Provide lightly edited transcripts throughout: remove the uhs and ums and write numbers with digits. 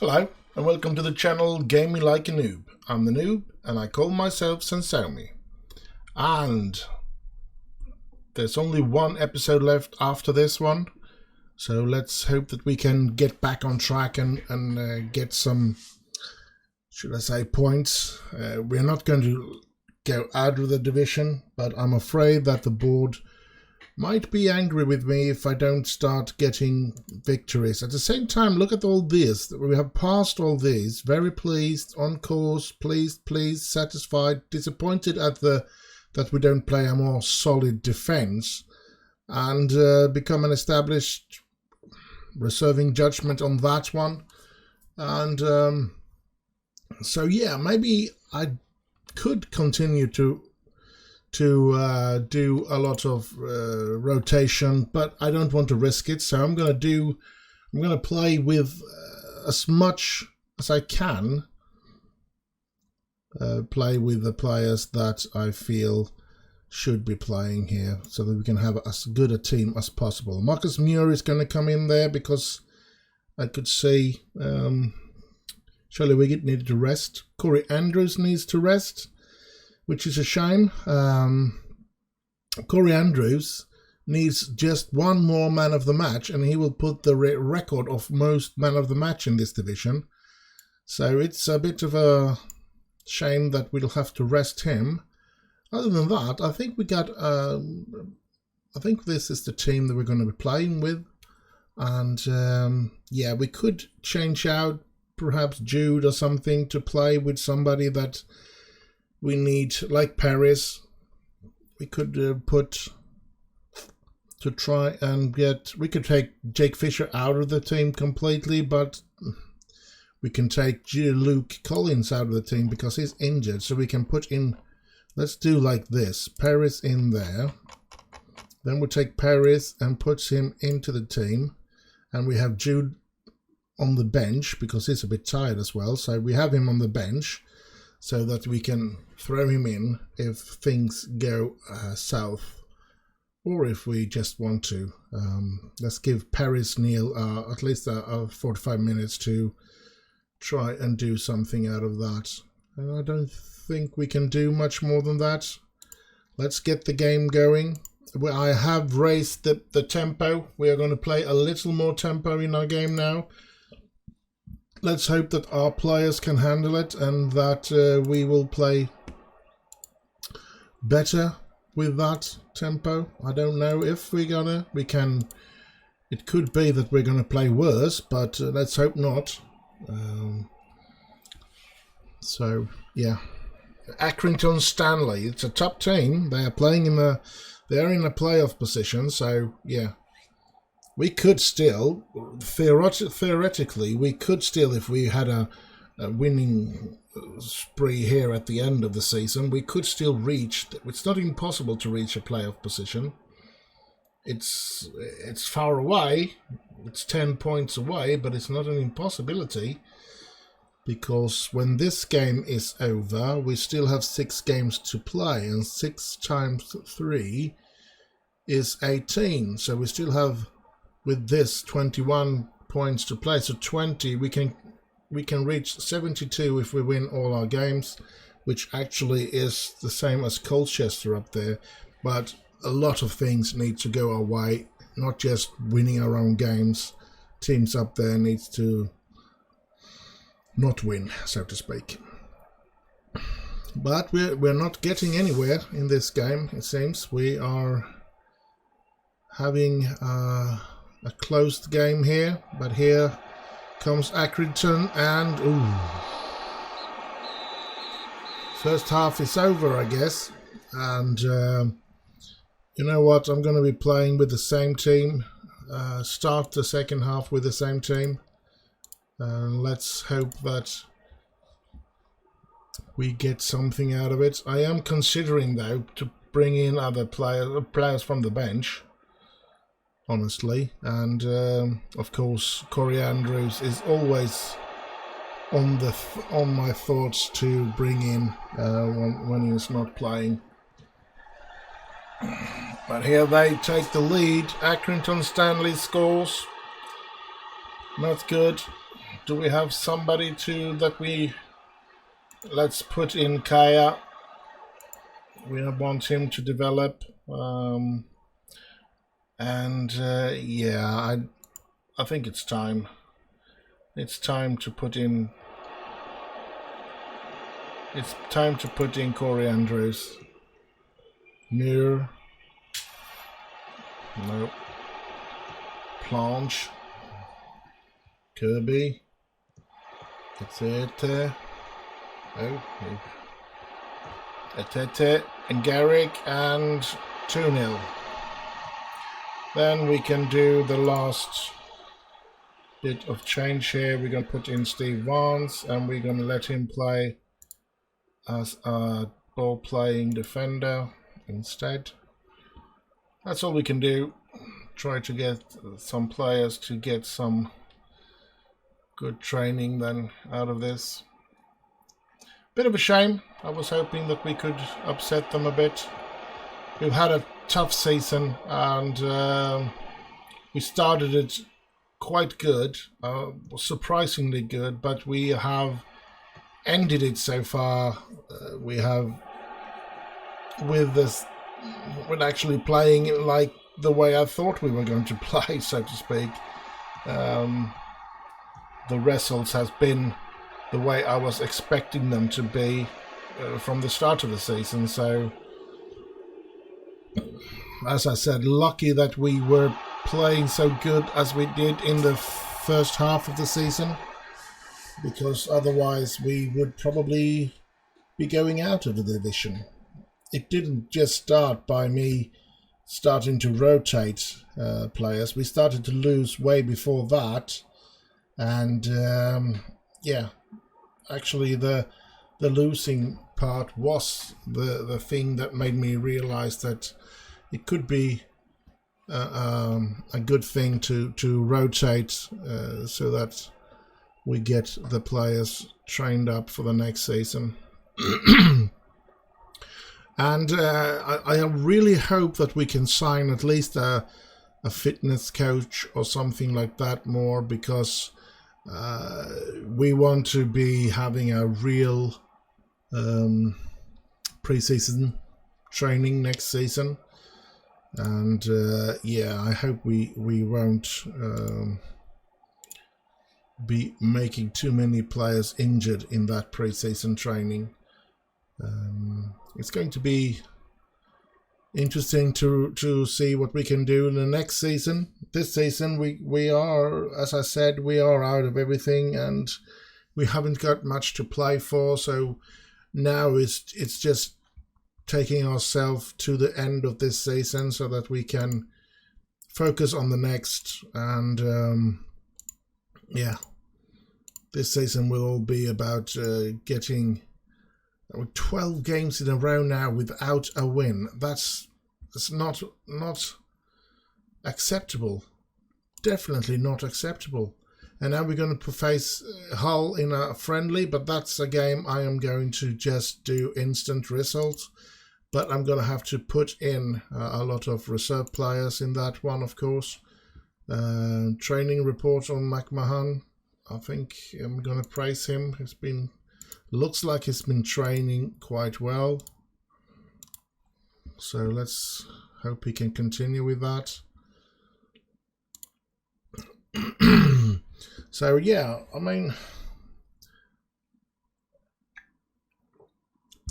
Hello and welcome to the channel Game Me Like a Noob. I'm the Noob and I call myself Sensomi. And there's only one episode left after this one, so let's hope that we can get back on track and get some, should I say, points. We're not going to go out of the division, but I'm afraid that the board might be angry with me if I don't start getting victories. At the same time, look at all this. We have passed all these. Very pleased, on course, pleased, satisfied, disappointed at that we don't play a more solid defense, and become an established, reserving judgment on that one. And so yeah, maybe I could continue to do a lot of rotation, but I don't want to risk it, so I'm gonna play with as much as I can, play with the players that I feel should be playing here, so that we can have as good a team as possible. Marcus Muir is going to come in there because I could see Charlie Wiggett needed to rest. Corey Andrews needs to rest, which is a shame. Corey Andrews needs just one more man of the match and he will put the record of most man of the match in this division. So it's a bit of a shame that we'll have to rest him. Other than that, I think we got I think this is the team that we're going to be playing with. And yeah, we could change out perhaps Jude or something to play with somebody that we need, like Paris. We could put to try and get. We could take Jake Fisher out of the team completely, but we can take Luke Collins out of the team because he's injured. So we can put in. Let's do like this: Paris in there. Then we'll take Paris and put him into the team, and we have Jude on the bench because he's a bit tired as well. So we have him on the bench, so that we can throw him in if things go south, or if we just want to. Let's give Paris Neal at least 45 minutes to try and do something out of that. And I don't think we can do much more than that. Let's get the game going. I have raised the tempo. We are going to play a little more tempo in our game now. Let's hope that our players can handle it and that we will play better with that tempo. I don't know if we can. It could be that we're gonna play worse, but let's hope not. So yeah, Accrington Stanley. It's a top team. They are playing they're in a playoff position. So yeah. We could still, theoretically, we could still, if we had a winning spree here at the end of the season, we could still reach. It's not impossible to reach a playoff position. It's far away. It's 10 points away, but it's not an impossibility, because when this game is over, we still have 6 games to play, and 6 times 3 is 18. So we still have, with this, 21 points to play. So 20, we can reach 72 if we win all our games, which actually is the same as Colchester up there. But a lot of things need to go our way, not just winning our own games. Teams up there needs to not win, so to speak. But we're not getting anywhere in this game, it seems. We are having a closed game here, but here comes Accrington, and ooh, first half is over, I guess. And you know what? I'm going to be playing with the same team. Start the second half with the same team, and let's hope that we get something out of it. I am considering, though, to bring in other players from the bench, honestly, and of course Corey Andrews is always on my thoughts to bring in when he's not playing. But here they take the lead. Accrington Stanley scores. Not good. Do we have somebody that we... Let's put in Kaya. We want him to develop. Yeah, I think it's time. It's time to put in... It's time to put in Corey Andrews. Muir. Nope. Planche. Kirby. Etete. Oh. Etete and Garrick, and 2-0. Then we can do the last bit of change here. We're going to put in Steve Vance, and we're going to let him play as a ball-playing defender instead. That's all we can do. Try to get some players to get some good training then out of this. Bit of a shame. I was hoping that we could upset them a bit. We've had a tough season, and we started it quite good, surprisingly good, but we have ended it so far. We have with actually playing like the way I thought we were going to play, so to speak. The results has been the way I was expecting them to be from the start of the season. So, as I said, lucky that we were playing so good as we did in the first half of the season, because otherwise we would probably be going out of the division. It didn't just start by me starting to rotate players. We started to lose way before that, and yeah, actually the losing part was the thing that made me realize that it could be a good thing to rotate so that we get the players trained up for the next season. And I really hope that we can sign at least a fitness coach or something like that more, because we want to be having a real pre-season training next season. And yeah, I hope we won't be making too many players injured in that pre-season training. It's going to be interesting to see what we can do in the next season. This season we are, as I said, we are out of everything, and we haven't got much to play for. So now it's just taking ourselves to the end of this season so that we can focus on the next. And yeah, this season will all be about getting 12 games in a row now without a win. That's not acceptable. Definitely not acceptable. And now we're going to face Hull in a friendly, but that's a game I am going to just do instant results. But I'm going to have to put in a lot of reserve players in that one, of course. Training report on McMahon. I think I'm going to praise him. Looks like he's been training quite well. So let's hope he can continue with that. So yeah, I mean,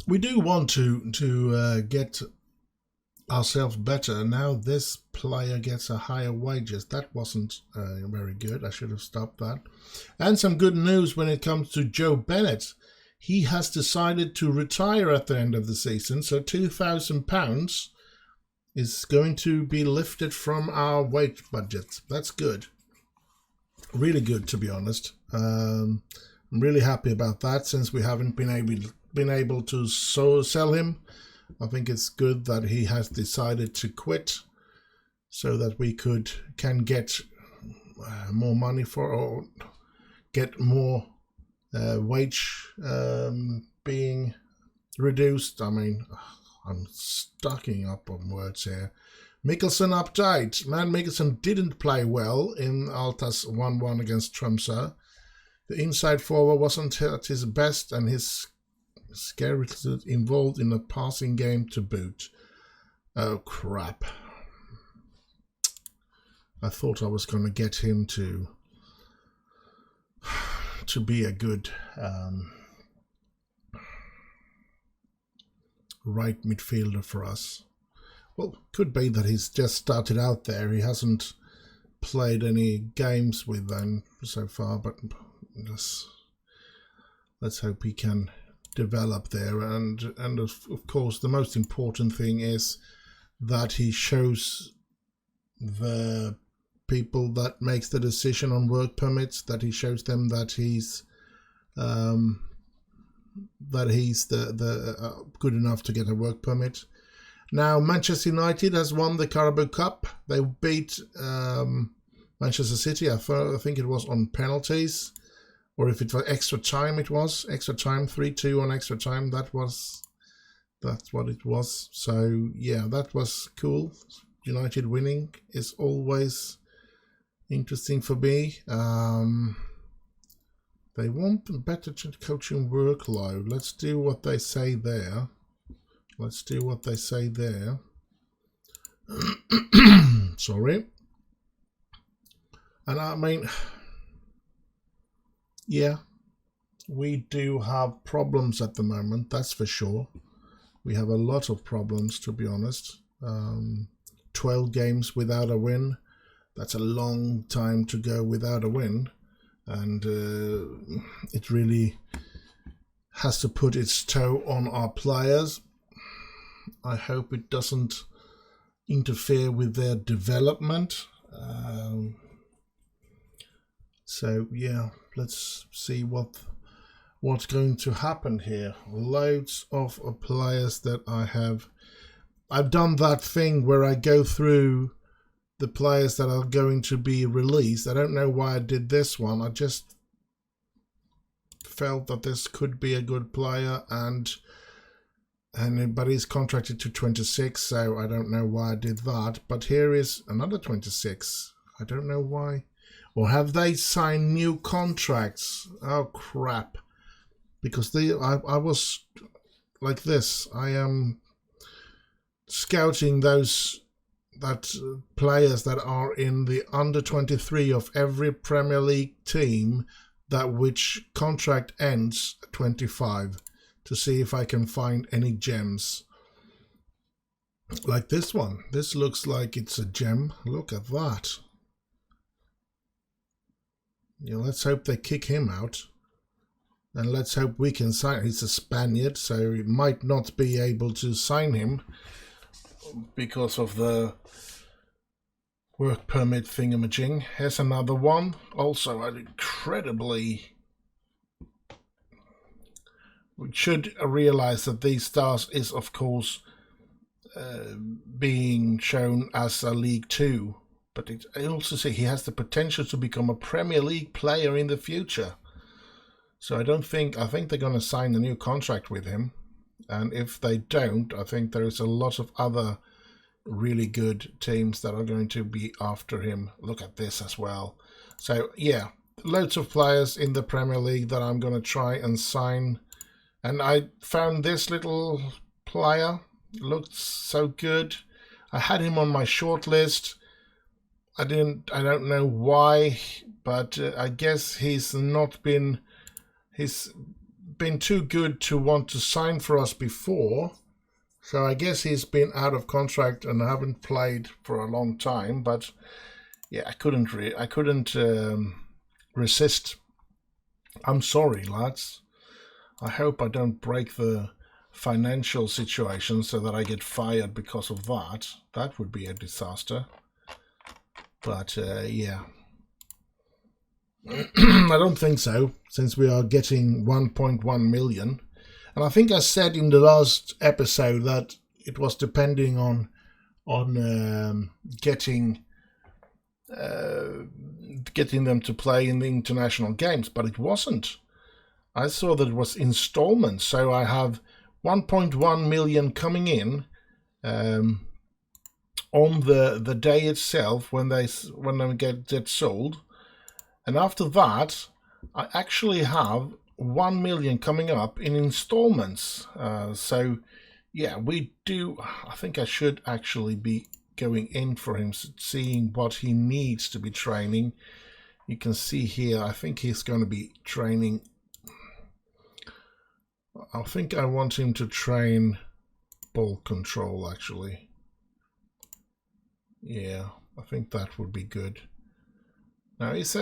we do want to get ourselves better. Now this player gets a higher wages. That wasn't very good. I should have stopped that. And some good news when it comes to Joe Bennett. He has decided to retire at the end of the season, so £2,000 is going to be lifted from our wage budget. That's good. Really good, to be honest. I'm really happy about that, since we haven't been able to sell him. I think it's good that he has decided to quit, so that we can get more money for, or get more wage being reduced. I mean, I'm stocking up on words here. Mikkelsen update. Man, Mikkelsen didn't play well in Alta's 1-1 against Tromsø. The inside forward wasn't at his best, and his scary involved in a passing game to boot. Oh crap. I thought I was going to get him to be a good right midfielder for us. Well, could be that he's just started out there. He hasn't played any games with them so far, but let's hope he can develop there. And of course, the most important thing is that he shows the people that makes the decision on work permits, that he shows them that he's the good enough to get a work permit. Now Manchester United has won the Carabao Cup. They beat Manchester City. I think it was on penalties, or if it was extra time, it was extra time, 3-2 on extra time. That's what it was. So yeah, that was cool. United winning is always interesting for me. They want a better coaching workload. Let's do what they say there. Sorry. And I mean, yeah, we do have problems at the moment, that's for sure. We have a lot of problems, to be honest. 12 games without a win. That's a long time to go without a win. And it really has to put its toe on our players. I hope it doesn't interfere with their development. So yeah, let's see what's going to happen here. Loads of players that I've done that thing where I go through the players that are going to be released. I don't know why I did this one. I just felt that this could be a good player, but he's contracted to 26, so I don't know why I did that. But here is another 26. I don't know why. Or have they signed new contracts? Oh crap. Because I was like this. I am scouting those players that are in the under 23 of every Premier League team that which contract ends at 25, to see if I can find any gems. Like this one. This looks like it's a gem. Look at that. Yeah, let's hope they kick him out. And let's hope we can sign. He's a Spaniard, so we might not be able to sign him because of the work permit thingamajig. Here's another one. Also incredibly... We should realize that these stars is, of course, being shown as a League 2. But I also say he has the potential to become a Premier League player in the future. So I think they're going to sign a new contract with him. And if they don't, I think there is a lot of other really good teams that are going to be after him. Look at this as well. So yeah, loads of players in the Premier League that I'm going to try and sign. And I found this little player. Looked so good. I had him on my short list. I don't know why, but I guess he's been too good to want to sign for us before. So I guess he's been out of contract and haven't played for a long time. But yeah, I couldn't resist. I'm sorry, lads. I hope I don't break the financial situation so that I get fired because of that. That would be a disaster. But yeah, I don't think so, since we are getting 1.1 million. And I think I said in the last episode that it was depending on getting them to play in the international games, but it wasn't. I saw that it was installments, so I have 1.1 million coming in on the day itself when they get sold, and after that I actually have 1 million coming up in installments. So yeah, we do. I think I should actually be going in for him, seeing what he needs to be training. You can see here, I think he's going to be training. I think I want him to train ball control, actually. Yeah, I think that would be good. Now he's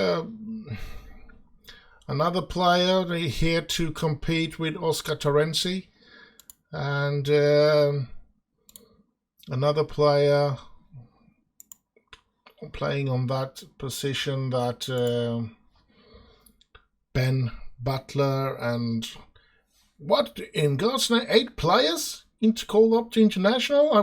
another player here to compete with Oscar Terenzi, and another player playing on that position that Ben Butler. And what in God's name, 8 players called up to international?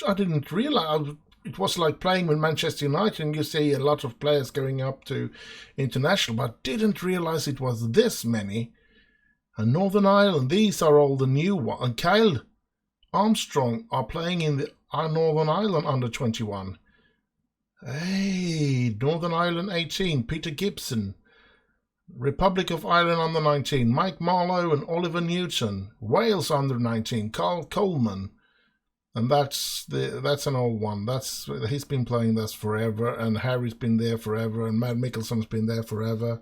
I didn't realize. It was like playing with Manchester United, and you see a lot of players going up to international, but didn't realize it was this many. And Northern Ireland, these are all the new ones. And Kyle Armstrong are playing in the Northern Ireland under 21. Hey, Northern Ireland 18, Peter Gibson. Republic of Ireland under 19, Mike Marlowe and Oliver Newton. Wales under 19, Carl Coleman. And that's an old one. He's been playing this forever, and Harry's been there forever, and Matt Mickelson's been there forever.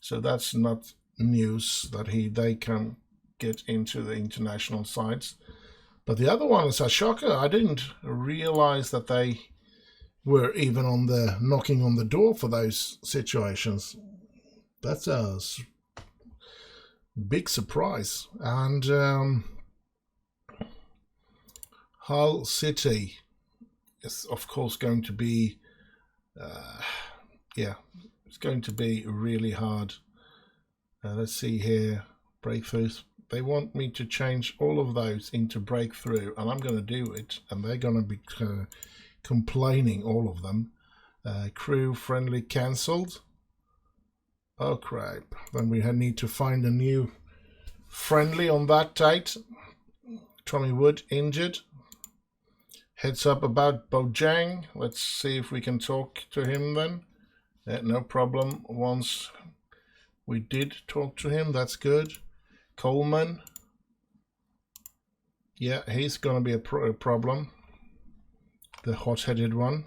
So that's not news that they can get into the international sides. But the other one is a shocker. I didn't realize that they were even on the knocking on the door for those situations. That's a big surprise. And Hull City is, of course, going to be, it's going to be really hard. Let's see here, breakthroughs. They want me to change all of those into breakthrough, and I'm going to do it, and they're going to be complaining, all of them. Crew friendly cancelled. Oh crap, then we need to find a new friendly on that date. Tommy Wood injured. Heads up about Bojang. Let's see if we can talk to him then. No problem. Once we did talk to him, that's good. Coleman. Yeah, he's going to be a problem. The hot-headed one.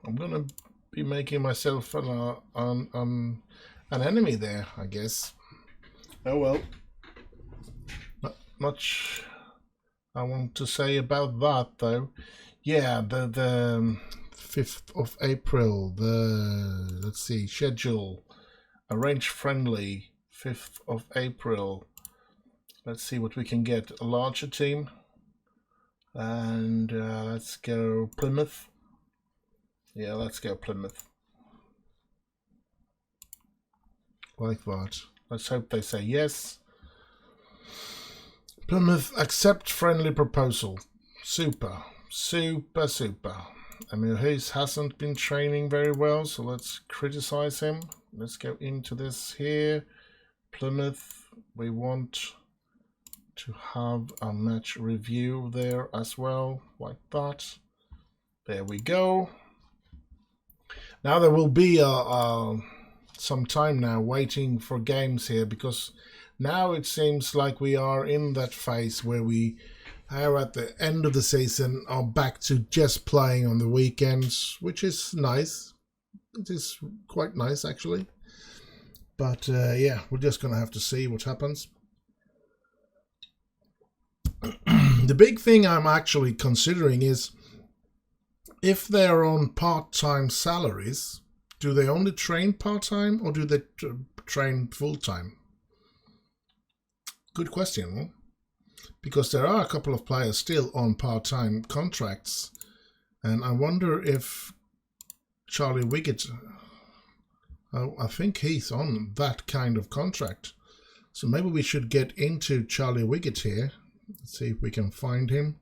I'm gonna be making myself an enemy there, I guess. Oh well. Not much I want to say about that, though. Yeah, the 5th of April, let's see, schedule, arrange friendly, 5th of April. Let's see what we can get. A larger team. And let's go Plymouth. Yeah, let's go Plymouth. Like that. Let's hope they say yes. Plymouth, accept friendly proposal. Super. Super, super. I mean, he hasn't been training very well, so let's criticize him. Let's go into this here. Plymouth, we want to have a match review there as well, like that. There we go. Now there will be some time now waiting for games here, because now it seems like we are in that phase where we are at the end of the season, are back to just playing on the weekends, which is nice. It is quite nice, actually. But yeah, we're just going to have to see what happens. The big thing I'm actually considering is, if they're on part-time salaries, do they only train part-time or do they train full-time? Good question, huh? Because there are a couple of players still on part-time contracts, and I wonder if Charlie Wiggett, I think he's on that kind of contract. So maybe we should get into Charlie Wiggett here. Let's see if we can find him.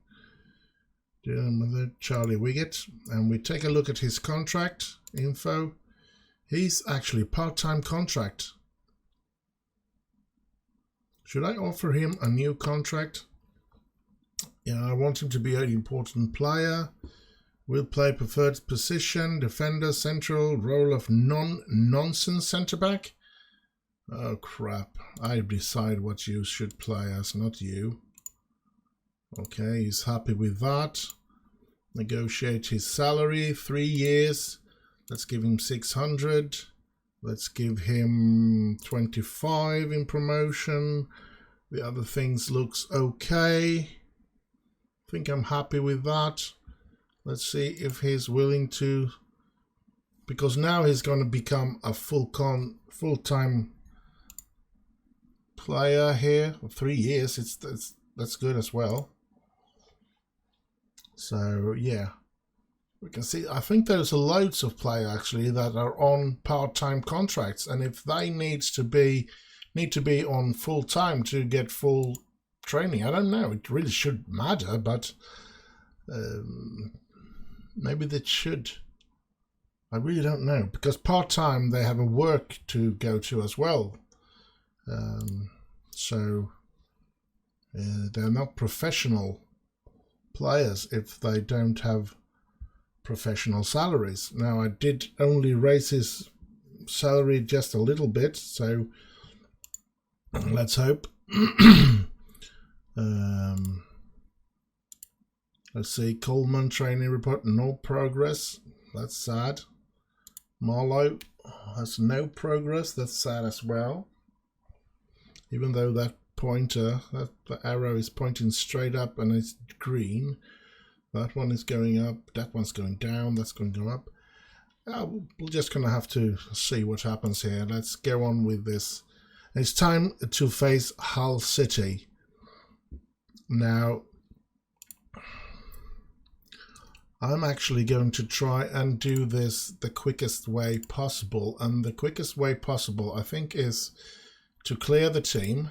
Charlie Wiggett, and we take a look at his contract info. He's actually part-time contract. Should I offer him a new contract? Yeah, I want him to be an important player. Will play preferred position, defender, central, role of nonsense centre-back. Oh crap, I decide what you should play as, not you. Okay, he's happy with that. Negotiate his salary, 3 years. Let's give him 600. Let's give him 25 in promotion. The other things looks okay. I think I'm happy with that. Let's see if he's willing to, because now he's going to become a full-time player here. 3 years, that's good as well. So yeah, we can see, I think there's loads of players actually that are on part-time contracts, and if they need to be on full-time to get full training, I don't know, it really shouldn't matter, but maybe they should. I really don't know, because part-time they have a work to go to as well. So they're not professional players if they don't have professional salaries. Now I did only raise his salary just a little bit, so let's hope. Let's see, Coleman training report, no progress. That's sad. Marlowe has no progress. That's sad as well. Even though that pointer, the arrow is pointing straight up and it's green. That one is going up. That one's going down. That's going to go up. We're just going to have to see what happens here. Let's go on with this. It's time to face Hull City. Now, I'm actually going to try and do this the quickest way possible. And the quickest way possible, I think, is to clear the team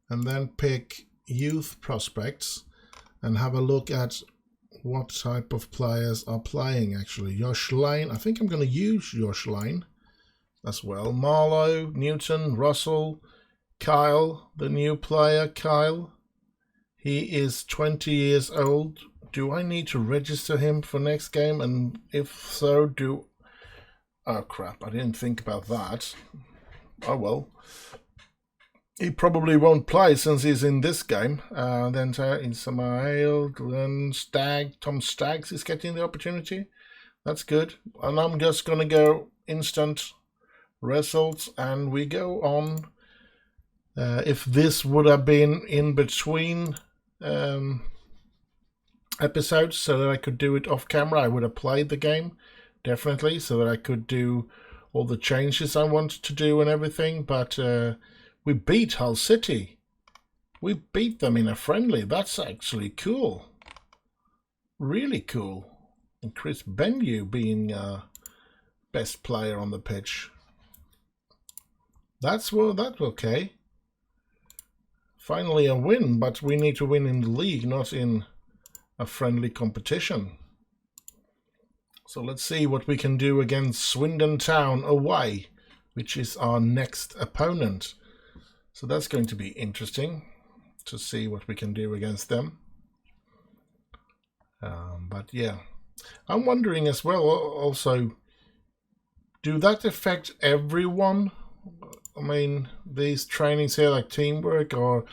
and then pick youth prospects and have a look at what type of players are playing actually. Josh Lane, I think I'm going to use Josh Lane as well. Marlowe, Newton, Russell, Kyle, the new player, Kyle. He is 20 years old. Do I need to register him for next game? And if so, oh crap, I didn't think about that. Oh well. He probably won't play since he's in this game. Then Ismail, Glenn Stagg, Tom Staggs is getting the opportunity. That's good. And I'm just going to go instant results and we go on. If this would have been in between episodes so that I could do it off camera, I would have played the game, definitely, so that I could do all the changes I wanted to do and everything. But we beat Hull City. We beat them in a friendly. That's actually cool. Really cool. And Chris Benyu being best player on the pitch. That's okay. Finally a win, but we need to win in the league, not in a friendly competition. So let's see what we can do against Swindon Town away, which is our next opponent. So that's going to be interesting to see what we can do against them. But yeah, I'm wondering as well, also, do that affect everyone? I mean, these trainings here, like teamwork or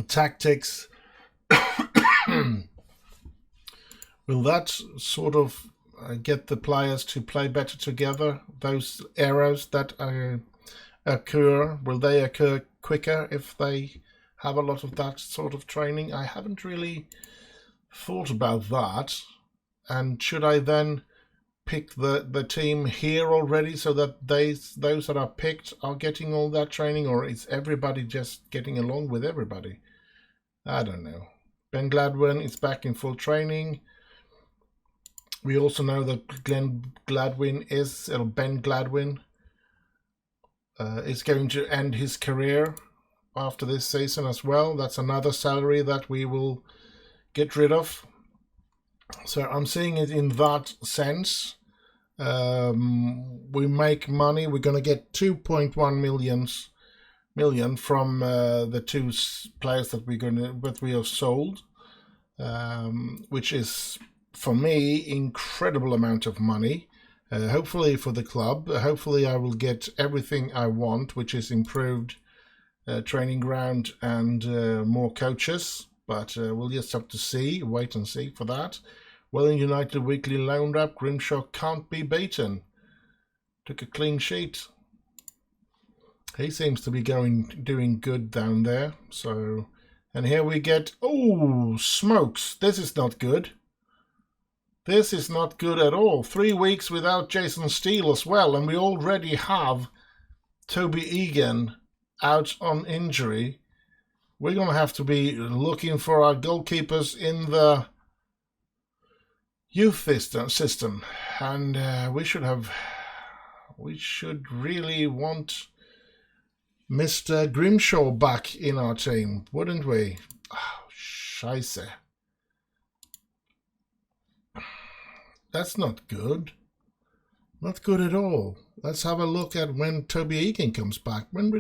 tactics, will that sort of get the players to play better together? Those errors that occur, will they occur quicker if they have a lot of that sort of training? I haven't really thought about that. And should I then pick the team here already so that those that are picked are getting all that training, or is everybody just getting along with everybody? I don't know. Ben Gladwin is back in full training. We also know that Ben Gladwin is going to end his career after this season as well. That's another salary that we will get rid of. So I'm seeing it in that sense. We make money. We're going to get 2.1 million million from the two players that we have sold, which is for me incredible amount of money. Hopefully for the club, hopefully I will get everything I want, which is improved training ground and more coaches. But we'll just have to see, wait and see for that. Welling United weekly loan wrap. Grimshaw can't be beaten. Took a clean sheet. He seems to be doing good down there. So, and here we get, oh, smokes. This is not good. This is not good at all. 3 weeks without Jason Steele as well. And we already have Toby Egan out on injury. We're going to have to be looking for our goalkeepers in the youth system. And we should really want Mr. Grimshaw back in our team, wouldn't we? Oh, scheiße. That's not good. Not good at all. Let's have a look at when Toby Egan comes back. When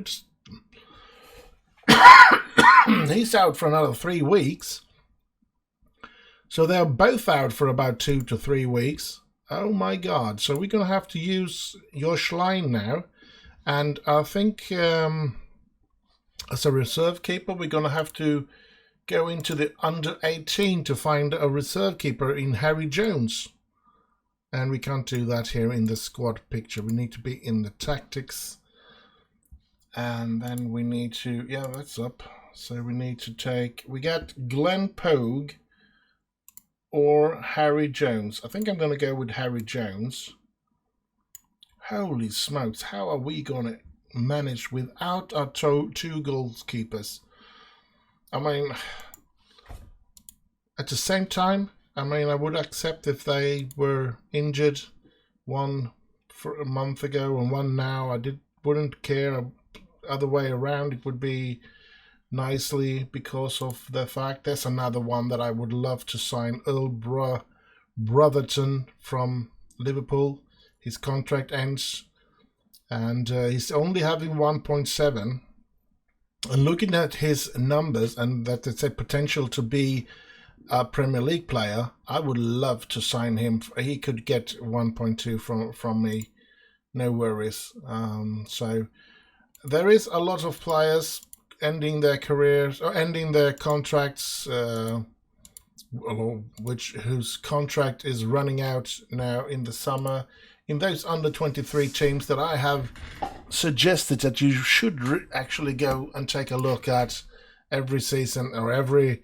he's out for another 3 weeks. So they're both out for about 2 to 3 weeks. Oh my God. So we're going to have to use your Schlein now. And I think as a reserve keeper, we're going to have to go into the under 18 to find a reserve keeper in Harry Jones. And we can't do that here in the squad picture. We need to be in the tactics. And then we need to, yeah, that's up. So we need to take, we got Glenn Pogue or Harry Jones. I think I'm going to go with Harry Jones. Holy smokes, how are we going to manage without our two goalkeepers? I mean, at the same time, I mean, I would accept if they were injured, one for a month ago and one now. Wouldn't care. Other way around, it would be nicely because of the fact there's another one that I would love to sign, Earl Brotherton from Liverpool. His contract ends and he's only having 1.7. And looking at his numbers and that it's a potential to be a Premier League player, I would love to sign him. He could get 1.2 from me, no worries. So there is a lot of players ending their careers or ending their contracts, whose contract is running out now in the summer. In those under 23 teams that I have suggested that you should actually go and take a look at every season or every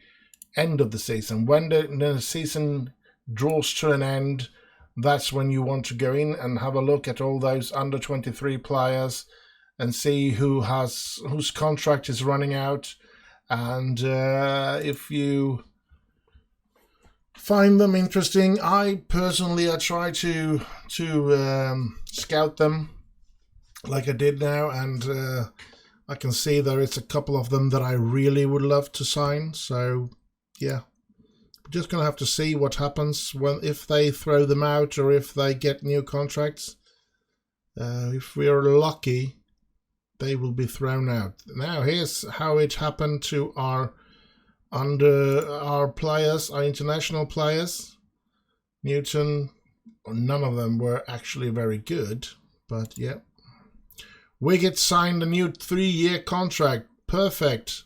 end of the season. When the season draws to an end, that's when you want to go in and have a look at all those under 23 players and see whose contract is running out. And if you find them interesting, I try to scout them like I did now, and I can see there is a couple of them that I really would love to sign. So yeah, we're just gonna have to see what happens if they throw them out or if they get new contracts. If we're lucky, they will be thrown out. Now here's how it happened to our players, our international players. Newton, none of them were actually very good, but yeah. Wiggett signed a new 3-year contract. Perfect.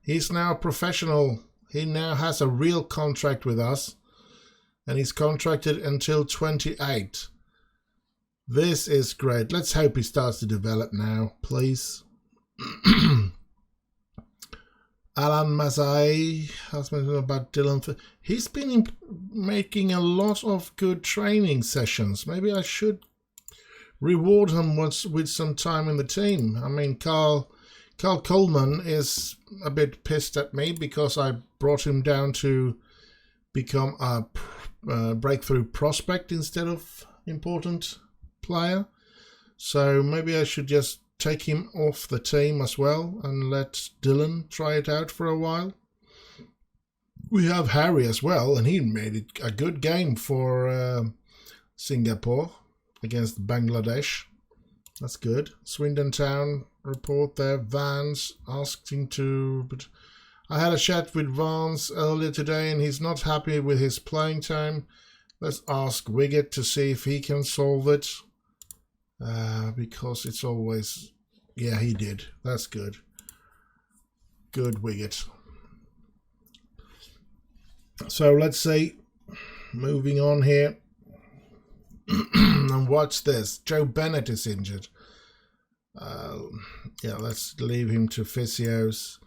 He's now a professional. He now has a real contract with us, and he's contracted until 28. This is great. Let's hope he starts to develop now, please. Alan Mazai has mentioned about Dylan. He's been making a lot of good training sessions. Maybe I should reward him with some time in the team. I mean, Carl Coleman is a bit pissed at me because I brought him down to become a breakthrough prospect instead of important player. So maybe I should just take him off the team as well and let Dylan try it out for a while. We have Harry as well, and he made it a good game for Singapore against Bangladesh. That's good. Swindon Town report there. Vance asking to... But I had a chat with Vance earlier today and he's not happy with his playing time. Let's ask Wiggett to see if he can solve it. Because it's always... Yeah, he did. That's good. Good, Wiggett. So let's see. Moving on here. And watch this. Joe Bennett is injured. Yeah, let's leave him to physios.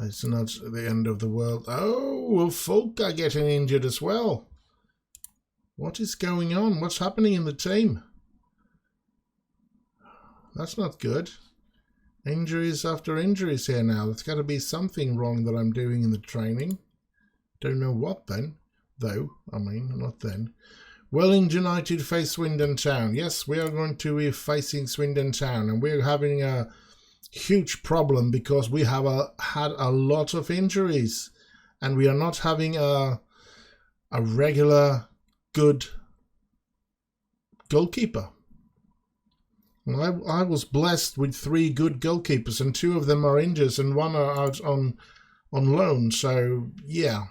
It's not the end of the world. Oh, well, Folk are getting injured as well. What is going on? What's happening in the team? That's not good. Injuries after injuries here now. There's got to be something wrong that I'm doing in the training. Don't know what then, though. I mean, not then. Welling United face Swindon Town. Yes, we are going to be facing Swindon Town, and we're having a huge problem because we have had a lot of injuries, and we are not having a regular good goalkeeper. Well, I was blessed with 3 good goalkeepers, and 2 of them are injured, and 1 are out on loan. So yeah.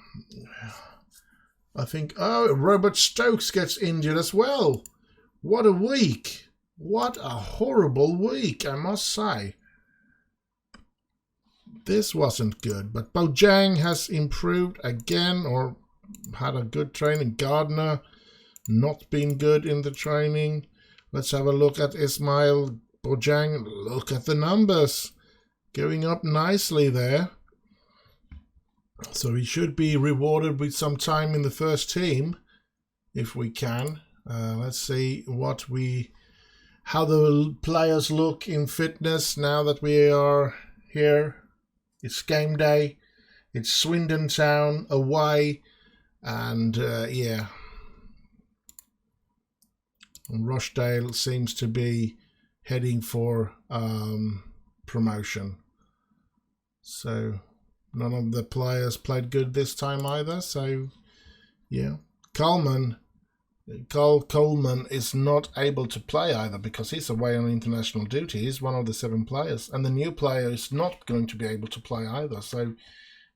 I think, oh, Robert Stokes gets injured as well. What a week. What a horrible week, I must say. This wasn't good, but Bojang has improved again, or had a good training. Gardner not been good in the training. Let's have a look at Ismail Bojang. Look at the numbers. Going up nicely there. So he should be rewarded with some time in the first team, if we can. Let's see how the players look in fitness now that we are here. It's game day. It's Swindon Town away, and yeah. And Rochdale seems to be heading for promotion. So none of the players played good this time either. So, yeah. Carl Coleman is not able to play either because he's away on international duty. He's one of the 7 players. And the new player is not going to be able to play either. So,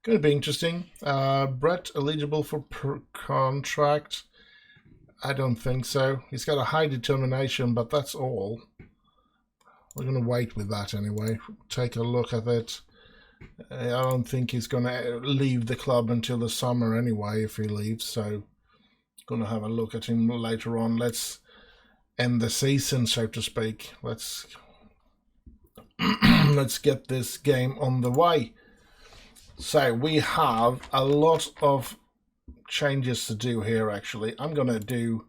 going to be interesting. Brett eligible for contract? I don't think so. He's got a high determination, but that's all. We're going to wait with that anyway. Take a look at it. I don't think he's going to leave the club until the summer anyway, if he leaves. So, going to have a look at him later on. Let's end the season, so to speak. Let's get this game on the way. So, we have a lot of changes to do here, actually. I'm going to do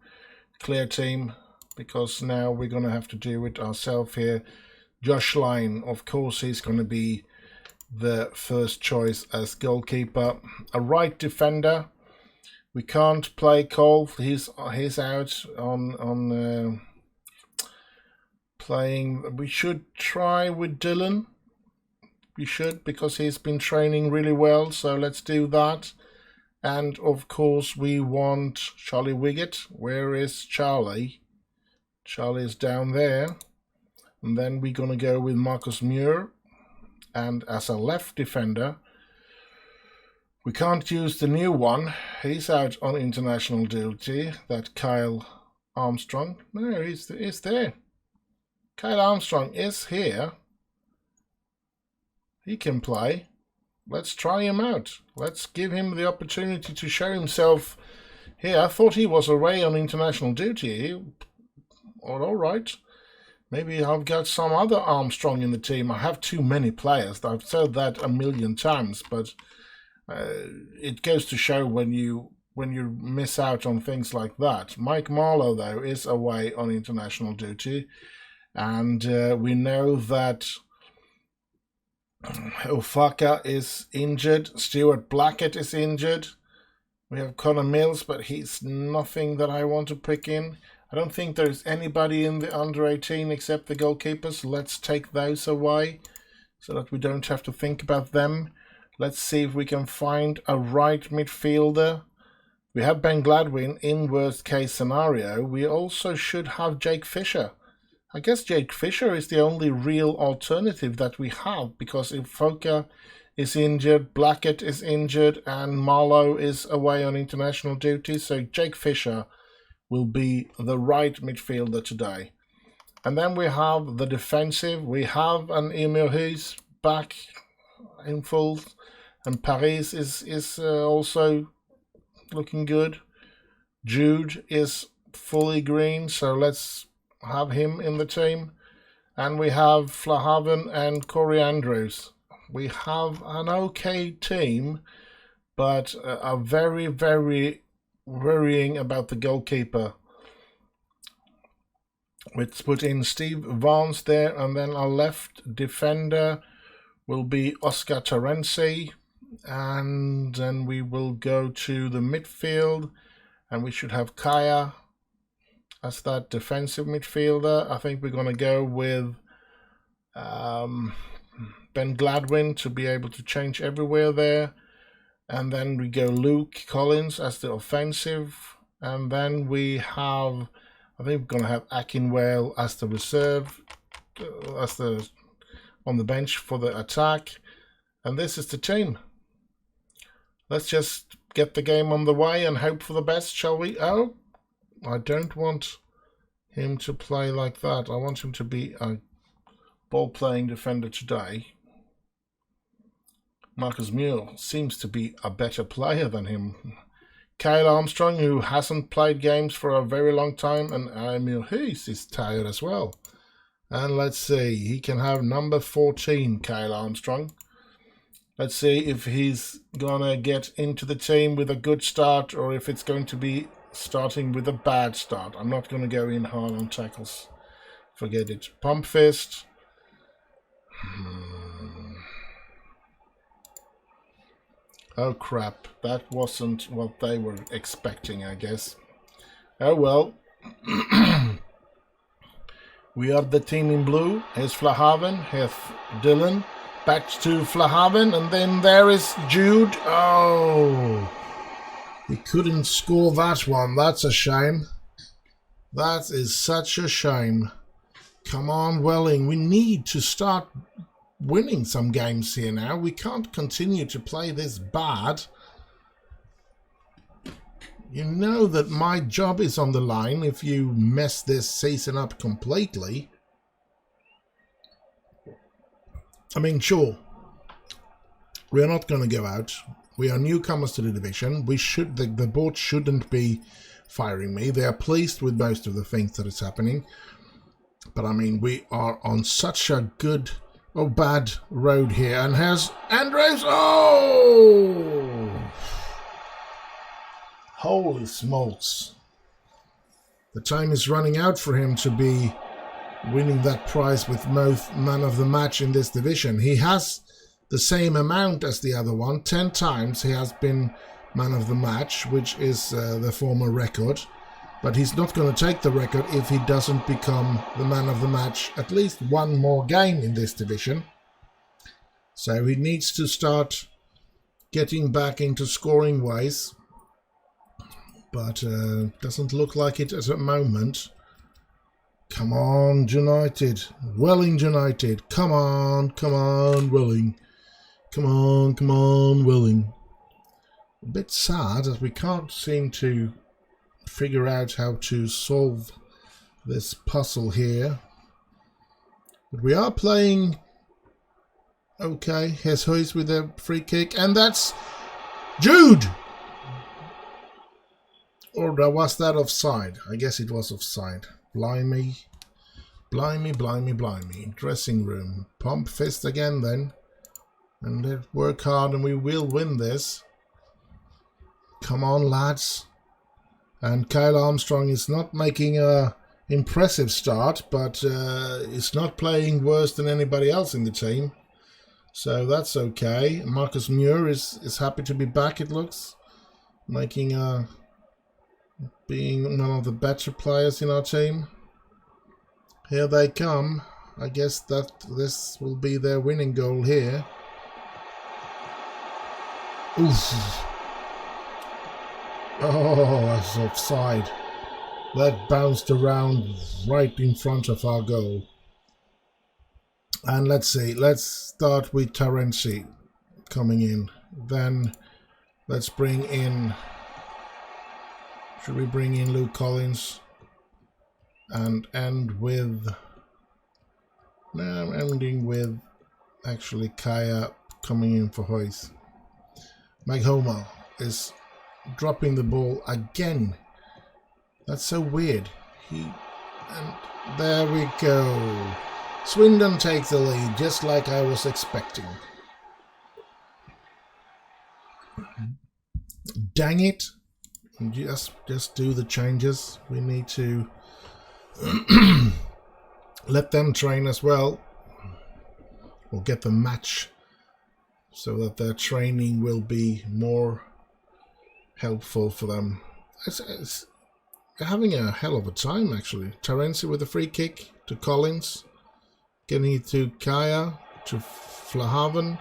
clear team because now we're going to have to do it ourselves here. Josh Line, of course, he's going to be the first choice as goalkeeper. A right defender. We can't play Cole. He's out on playing. We should try with Dylan. We should, because he's been training really well. So let's do that. And of course we want Charlie Wiggett. Where is Charlie? Charlie's down there. And then we're going to go with Marcus Muir. And as a left defender, we can't use the new one. He's out on international duty. That Kyle Armstrong. No, he's there. Kyle Armstrong is here. He can play. Let's try him out. Let's give him the opportunity to show himself here. I thought he was away on international duty. All right. Maybe I've got some other Armstrong in the team. I have too many players. I've said that a million times, but it goes to show when you miss out on things like that. Mike Marlowe, though, is away on international duty, and we know that Ofaka is injured. Stuart Blackett is injured. We have Connor Mills, but he's nothing that I want to pick in. I don't think there's anybody in the under 18 except the goalkeepers. Let's take those away so that we don't have to think about them. Let's see if we can find a right midfielder. We have Ben Gladwin in worst case scenario. We also should have Jake Fisher I guess Jake Fisher is the only real alternative that we have, because if Foka is injured, Blackett is injured, and Marlowe is away on international duty, so Jake Fisher will be the right midfielder today. And then we have the defensive. We have an Emil Huys back in full, and Paris is also looking good. Jude is fully green, so let's have him in the team. And we have Flahaven and Corey Andrews. We have an okay team, but are very, very worrying about the goalkeeper. Let's put in Steve Vance there, and then our left defender will be Oscar Terenzi, and then we will go to the midfield, and we should have Kaya as that defensive midfielder. I think we're going to go with Ben Gladwin to be able to change everywhere there, and then we go Luke Collins as the offensive, and then we have, I think we're going to have Akinwale as the reserve, on the bench for the attack. And this is the team. Let's just get the game on the way and hope for the best, shall we? Oh, I don't want him to play like that. I want him to be a ball-playing defender today. Marcus Muir seems to be a better player than him. Kyle Armstrong, who hasn't played games for a very long time, and Emil Huys is tired as well. And let's see, he can have number 14, Kyle Armstrong. Let's see if he's gonna get into the team with a good start, or if it's going to be starting with a bad start. I'm not gonna go in hard on tackles. Forget it. Pump fist. Oh crap, that wasn't what they were expecting, I guess. Oh well. We are the team in blue. Here's Flahaven, here's Dylan. Back to Flahaven, and then there is Jude. Oh, he couldn't score that one. That's a shame. That is such a shame. Come on, Welling. We need to start winning some games here now. We can't continue to play this bad. You know that my job is on the line if you mess this season up completely. I mean, sure, we are not going to go out. We are newcomers to the division. We should, the board shouldn't be firing me. They are pleased with most of the things that is happening. But I mean, we are on such a good or bad road here. And here's Andres. Oh! Holy smokes. The time is running out for him to be winning that prize with most man of the match in this division. He has the same amount as the other one. 10 times he has been man of the match, which is the former record. But he's not going to take the record if he doesn't become the man of the match at least one more game in this division. So he needs to start getting back into scoring ways. But doesn't look like it at the moment. Come on, United. Welling United. Come on, Welling. Come on, Welling. A bit sad that we can't seem to figure out how to solve this puzzle here. But we are playing okay. Here's Huys with a free kick, and that's Jude! Or was that offside? I guess it was offside. Blimey. Dressing room. Pump fist again then. And let's work hard and we will win this. Come on, lads. And Kyle Armstrong is not making a impressive start, but is not playing worse than anybody else in the team. So that's okay. Marcus Muir is happy to be back, it looks. Being one of the better players in our team. Here they come. I guess that this will be their winning goal here. Oof. Oh, that's offside. that bounced around right in front of our goal. And let's see, let's start with Terenzi coming in. Then let's bring in, should we bring in Luke Collins? And end with, no, I'm ending with actually Kaya coming in for Hoyce. Maghoma is dropping the ball again. That's so weird. And there we go. Swindon takes the lead, just like I was expecting. Dang it. Just do the changes. We need to let them train as well. Or get the match so that their training will be more helpful for them. It's having a hell of a time, actually. Terenzi with a free kick to Collins. Getting it to Kaya, to Flahaven.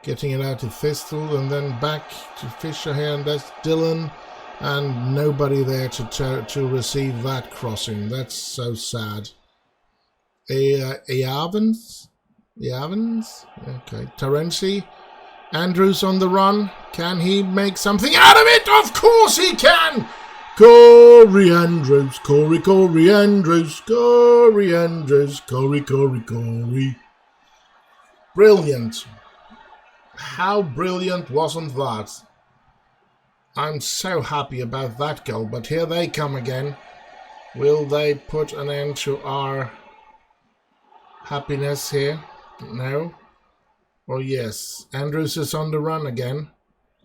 Getting it out to Thistle, and then back to Fisher here, and that's Dylan. And nobody there to receive that crossing. That's so sad. Iavans? Okay. Terenzi. Andrews on the run. Can he make something out of it? Of course he can! Corey Andrews. Corey Andrews. Corey Andrews. Corey. Brilliant. How brilliant wasn't that? I'm so happy about that goal, but here they come again. Will they put an end to our happiness here? No? Or yes. Andrews is on the run again.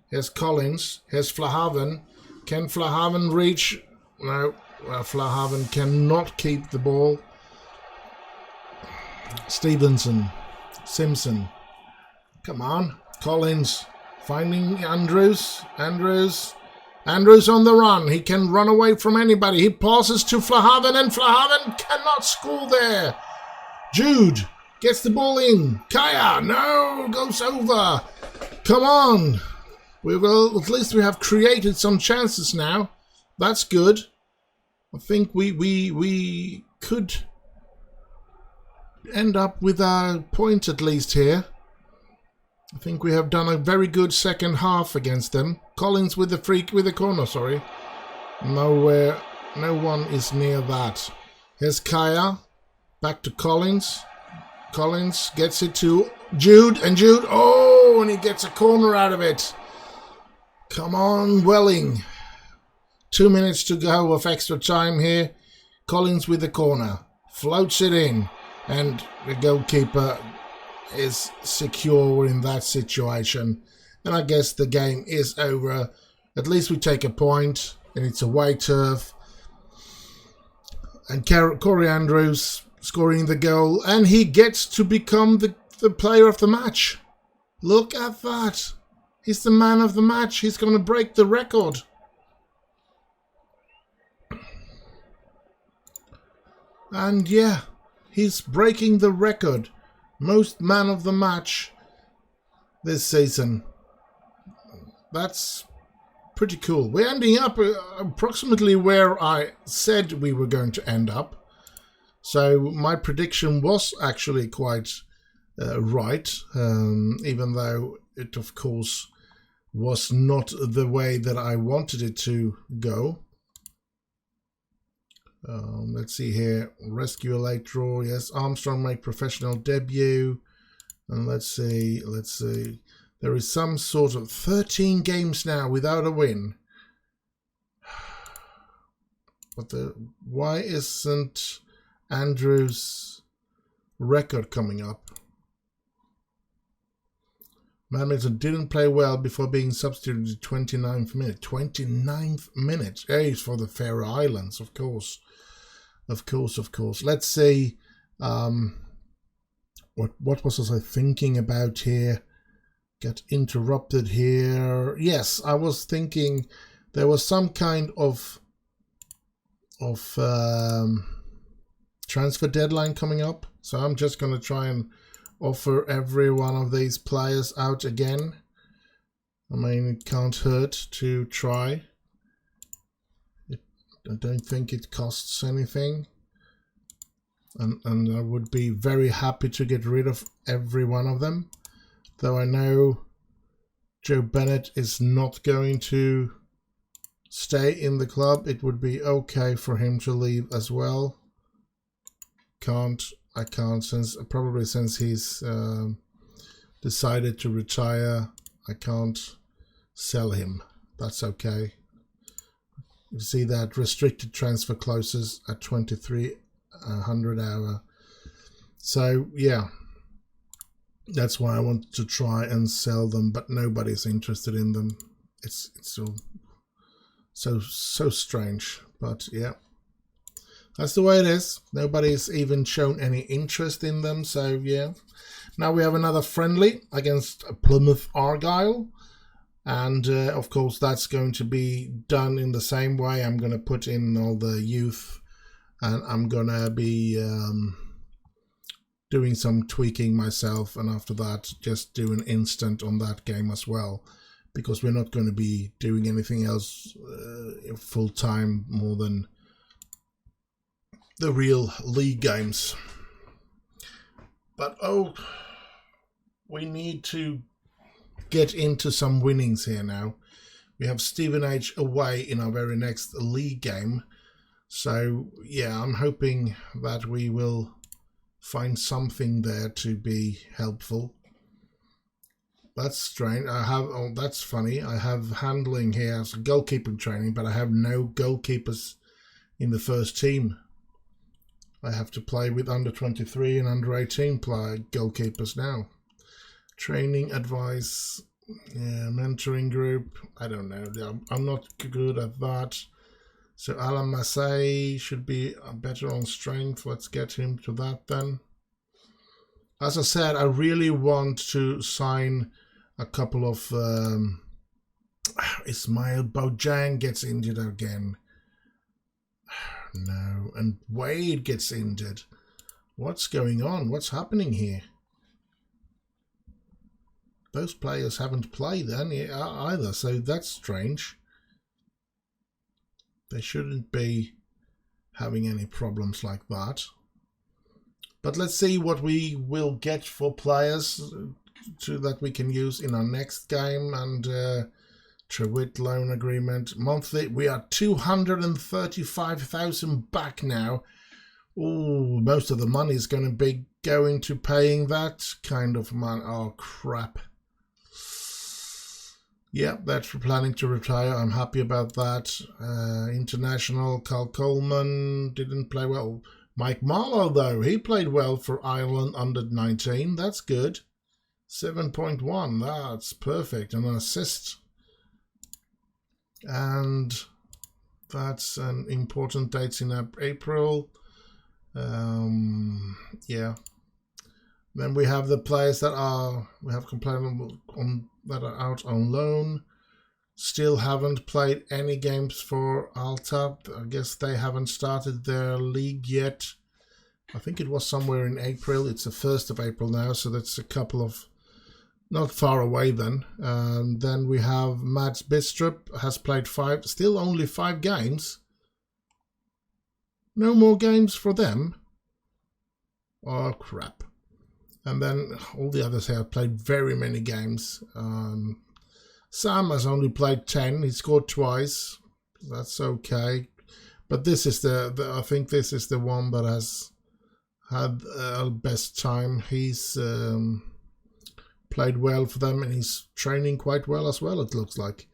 Here's Collins. Here's Flahaven. Can Flahaven reach? No. Well, Flahaven cannot keep the ball. Stevenson. Simpson. Come on. Collins. Finding Andrews. Andrews on the run. He can run away from anybody. He passes to Flahaven, and Flahaven cannot score there. Jude gets the ball in. Kaya, no, goes over. Come on. At least we have created some chances now. That's good. I think we could end up with a point at least here. I think we have done a very good second half against them. Collins with the corner, sorry. Nowhere, no one is near that. Here's Kaya. Back to Collins. Collins gets it to Jude, and Jude, oh, and he gets a corner out of it. Come on, Welling. 2 minutes to go of extra time here. Collins with the corner. Floats it in, and the goalkeeper is secure in that situation. And I guess the game is over. At least we take a point, and it's away turf. And Corey Andrews scoring the goal, and he gets to become the player of the match. Look at that. He's the man of the match. He's going to break the record. And yeah, he's breaking the record. Most man of the match this season. That's pretty cool. We're ending up approximately where I said we were going to end up. So my prediction was actually quite right, even though it, of course, was not the way that I wanted it to go. Let's see here. Rescue a late draw. Yes, Armstrong make professional debut. And let's see. There is some sort of 13 games now without a win. But why isn't Andrews' record coming up? Man Utd didn't play well before being substituted 29th minute. 29th minute. Hey, it's for the Faroe Islands, of course. Of course. Let's see. What was I thinking about here? Get interrupted here. Yes, I was thinking there was some kind of transfer deadline coming up. So I'm just going to try and offer every one of these players out again. I mean, it can't hurt to try. I don't think it costs anything. And I would be very happy to get rid of every one of them. Though I know Joe Bennett is not going to stay in the club. It would be okay for him to leave as well. I can't, since he's decided to retire, I can't sell him. That's okay. You see that restricted transfer closes at 2300 hour. So yeah, that's why I wanted to try and sell them, but nobody's interested in them. It's so strange, but yeah, that's the way it is. Nobody's even shown any interest in them. So yeah, now we have another friendly against Plymouth Argyle. And of course, that's going to be done in the same way. I'm going to put in all the youth, and I'm going to be doing some tweaking myself. And after that, just do an instant on that game as well, because we're not going to be doing anything else full time more than the real league games. But oh, we need to get into some winnings here now. We have Stevenage away in our very next league game. So yeah, I'm hoping that we will find something there to be helpful. That's strange. That's funny. I have handling here as goalkeeping training, but I have no goalkeepers in the first team. I have to play with under 23 and under 18 goalkeepers now. Training advice, yeah, mentoring group. I don't know. I'm not good at that. So Alan Massey should be better on strength. Let's get him to that then. As I said, I really want to sign a couple of... Ismail Bojang gets injured again. No. And Wade gets injured. What's going on? What's happening here? Those players haven't played then either, so that's strange. They shouldn't be having any problems like that. But let's see what we will get for players that we can use in our next game. And Trewitt loan agreement monthly. We are 235,000 back now. Oh, most of the money is going to be going to paying that kind of money. Oh crap. Yeah, that's for planning to retire. I'm happy about that. International, Carl Coleman didn't play well. Mike Marlowe, though, he played well for Ireland under 19. That's good. 7.1, that's perfect. An assist. And that's an important date in April. Yeah. Then we have the players that we have complained on that are out on loan. Still haven't played any games for Alta. I guess they haven't started their league yet. I think it was somewhere in April. It's the 1st of April now, so that's a couple of... not far away then. Then we have Mads Bistrup, has played still only 5 games. No more games for them. Oh, crap. And then all the others have played very many games. Sam has only played 10. He scored twice. That's okay. But this is I think this is the one that has had best time. He's played well for them, and he's training quite well as well, it looks like.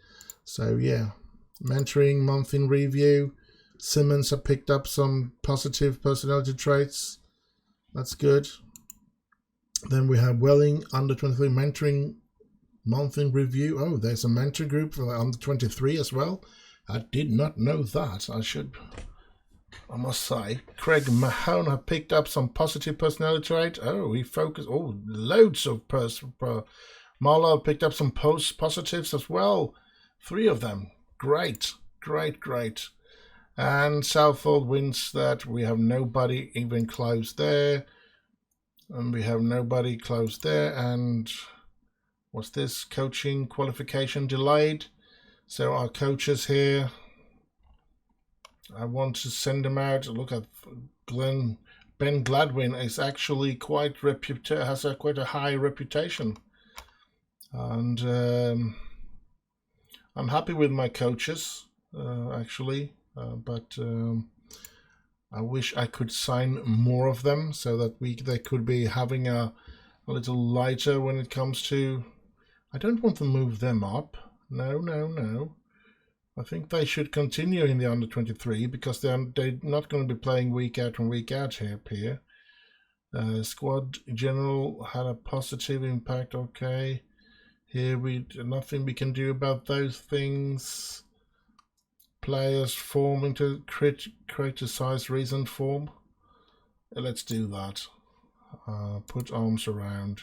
So yeah, mentoring, month in review. Simmons have picked up some positive personality traits. That's good. Then we have Welling, under 23, mentoring, month in review. Oh, there's a mentor group for the under 23 as well. I did not know that. I must say. Craig Mahone have picked up some positive personality trait. Oh, he focused. Oh, loads of Marlowe picked up some positives as well. 3 of them. Great. And Southall wins that. We have nobody even close there. And we have nobody close there. And what's this? Coaching qualification delayed. So our coaches here I want to send him out. Look at Ben Gladwin is actually quite has quite a high reputation, and I'm happy with my coaches actually, but I wish I could sign more of them so that they could be having a little lighter when it comes to. I don't want to move them up. No. I think they should continue in the under-23 because they're not going to be playing week out and week out here. Squad general had a positive impact. Okay, here nothing we can do about those things. Players forming to criticize recent form. Let's do that. Put arms around.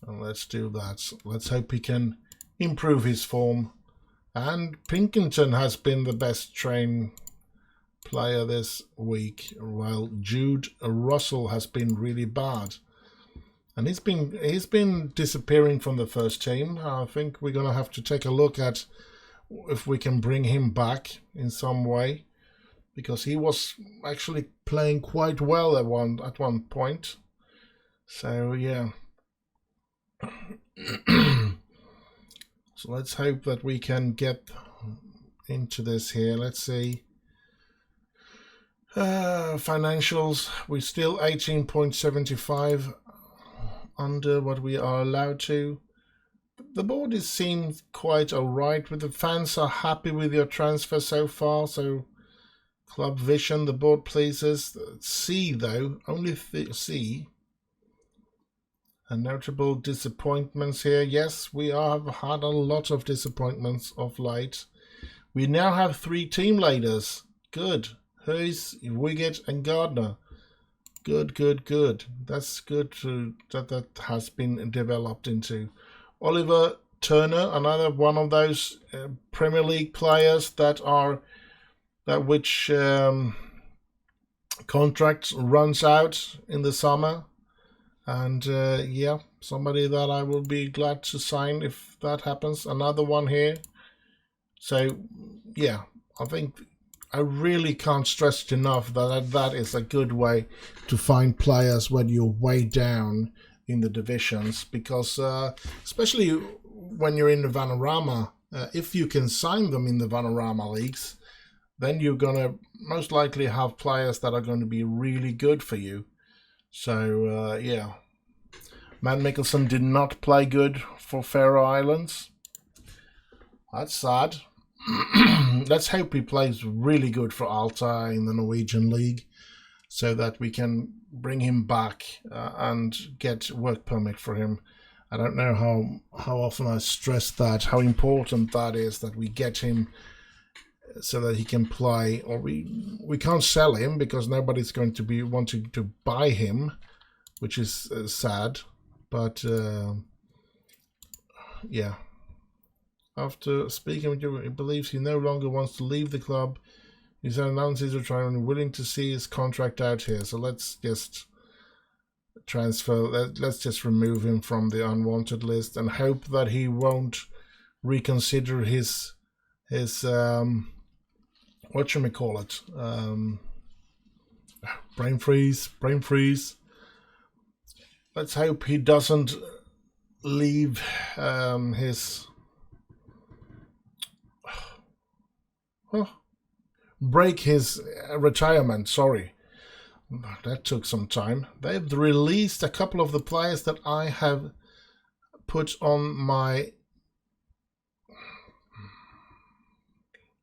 And let's do that. Let's hope he can improve his form. And Pinkington has been the best trained player this week, while Jude Russell has been really bad. And he's been disappearing from the first team. I think we're going to have to take a look at if we can bring him back in some way, because he was actually playing quite well at one point. So yeah. So let's hope that we can get into this here. Let's see. Financials, we're still 18.75 under what we are allowed to. The board seems quite alright with the fans are happy with your transfer so far. So Club Vision, the board pleases. C though, only C. And notable disappointments here. Yes, we have had a lot of disappointments of late. We now have 3 team leaders. Good. Hayes, Wiggett and Gardner. Good. That's good that has been developed into. Oliver Turner, another one of those Premier League players that which contract runs out in the summer. And yeah, somebody that I will be glad to sign if that happens. Another one here. So yeah, I think I really can't stress it enough that is a good way to find players when you're way down in the divisions, because especially when you're in the Vanarama, if you can sign them in the Vanarama leagues, then you're going to most likely have players that are going to be really good for you. So, yeah. Matt Mickelson did not play good for Faroe Islands. That's sad. Let's hope he plays really good for Alta in the Norwegian League so that we can bring him back and get work permit for him. I don't know how often I stress that, how important that is, that we get him so that he can play, or we can't sell him because nobody's going to be wanting to buy him, which is sad. But yeah, after speaking with you, he believes he no longer wants to leave the club. He's announced he's retiring, willing to see his contract out here. So let's just let's just remove him from the unwanted list and hope that he won't reconsider his whatchamacallit, brain freeze. Let's hope he doesn't leave break his retirement. Sorry, that took some time. They've released a couple of the players that I have put on my.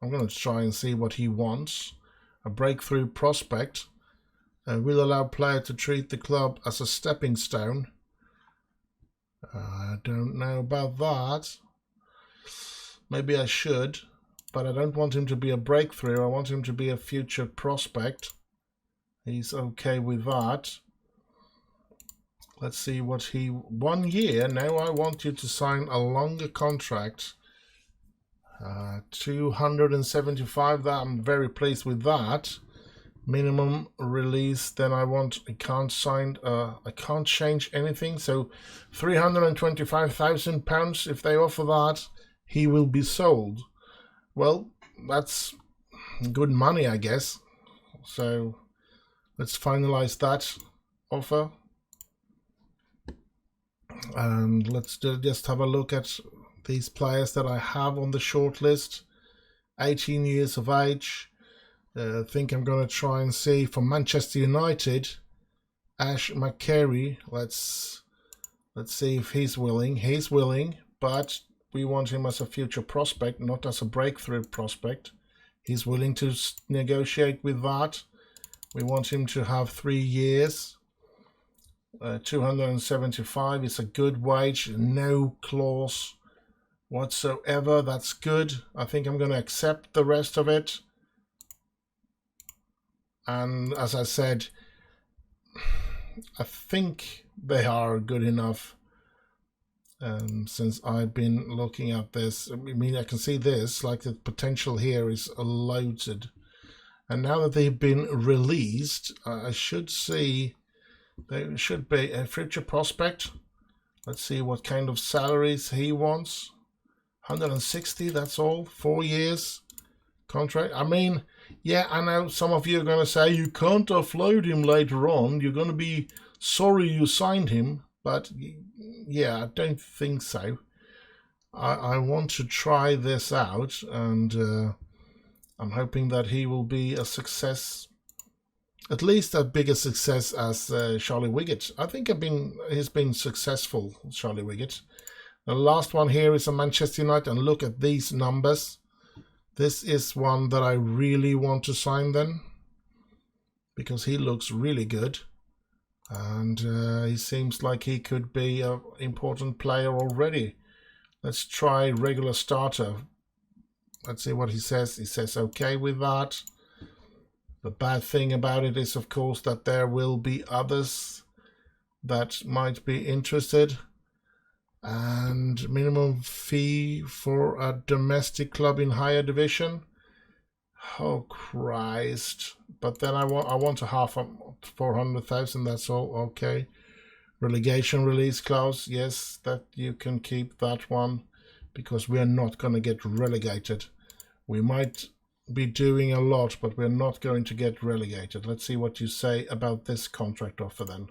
I'm going to try and see what he wants. A breakthrough prospect. Will allow player to treat the club as a stepping stone. I don't know about that. Maybe I should, but I don't want him to be a breakthrough. I want him to be a future prospect. He's okay with that. Let's see what 1 year. Now I want you to sign a longer contract. 275. That I'm very pleased with that. Minimum release. Then I can't change anything. So £325,000. If they offer that, he will be sold. Well, that's good money, I guess. So let's finalize that offer. And let's just have a look at these players that I have on the short list. 18 years of age. I think I'm going to try and see from Manchester United, Ash McCary. Let's see if he's willing. He's willing, but we want him as a future prospect, not as a breakthrough prospect. He's willing to negotiate with that. We want him to have 3 years. 275 is a good wage, no clause whatsoever. That's good. I think I'm going to accept the rest of it. And as I said, I think they are good enough. Since I've been looking at this, I mean, I can see this, like the potential here is loaded. And now that they've been released, I should see there should be a future prospect. Let's see what kind of salaries he wants. 160, that's all. 4 years contract. I mean, yeah, I know some of you are going to say you can't offload him later on. You're going to be sorry you signed him. But yeah, I don't think so. I want to try this out, and I'm hoping that he will be a success, at least as big a success as Charlie Wiggett. I think he's been successful, Charlie Wiggett. The last one here is a Manchester United, and look at these numbers. This is one that I really want to sign then, because he looks really good. And he seems like he could be an important player already. Let's try regular starter. Let's see what he says. He says okay with that. The bad thing about it is, of course, that there will be others that might be interested. And minimum fee for a domestic club in higher division. Oh Christ! But then I want a half of 400,000. That's all. Okay. Relegation release clause. Yes, that you can keep that one, because we are not going to get relegated. We might be doing a lot, but we're not going to get relegated. Let's see what you say about this contract offer then.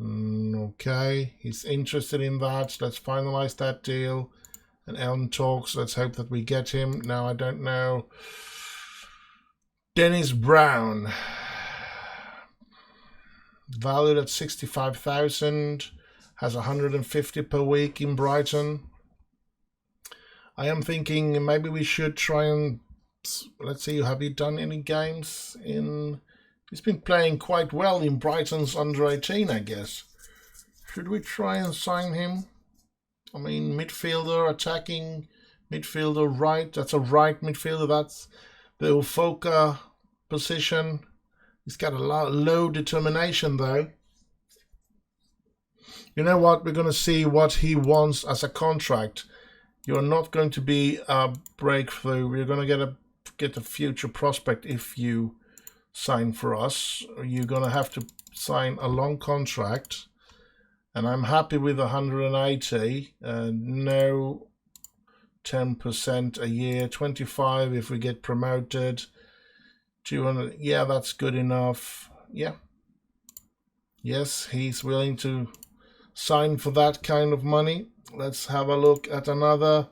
Okay, he's interested in that. Let's finalize that deal. And Elm talks. Let's hope that we get him. Now, I don't know. Dennis Brown. Valued at 65,000. Has 150 per week in Brighton. I am thinking maybe we should try and... Let's see, have you done any games in... He's been playing quite well in Brighton's under-18, I guess. Should we try and sign him? I mean, midfielder, attacking midfielder, right. That's a right midfielder. That's the Ufoka position. He's got a low determination, though. You know what? We're going to see what he wants as a contract. You're not going to be a breakthrough. You're going to get a future prospect if you sign for us. You're going to have to sign a long contract. And I'm happy with 180, no 10% a year, 25 if we get promoted, 200, yeah, that's good enough, yeah. Yes, he's willing to sign for that kind of money. Let's have a look at another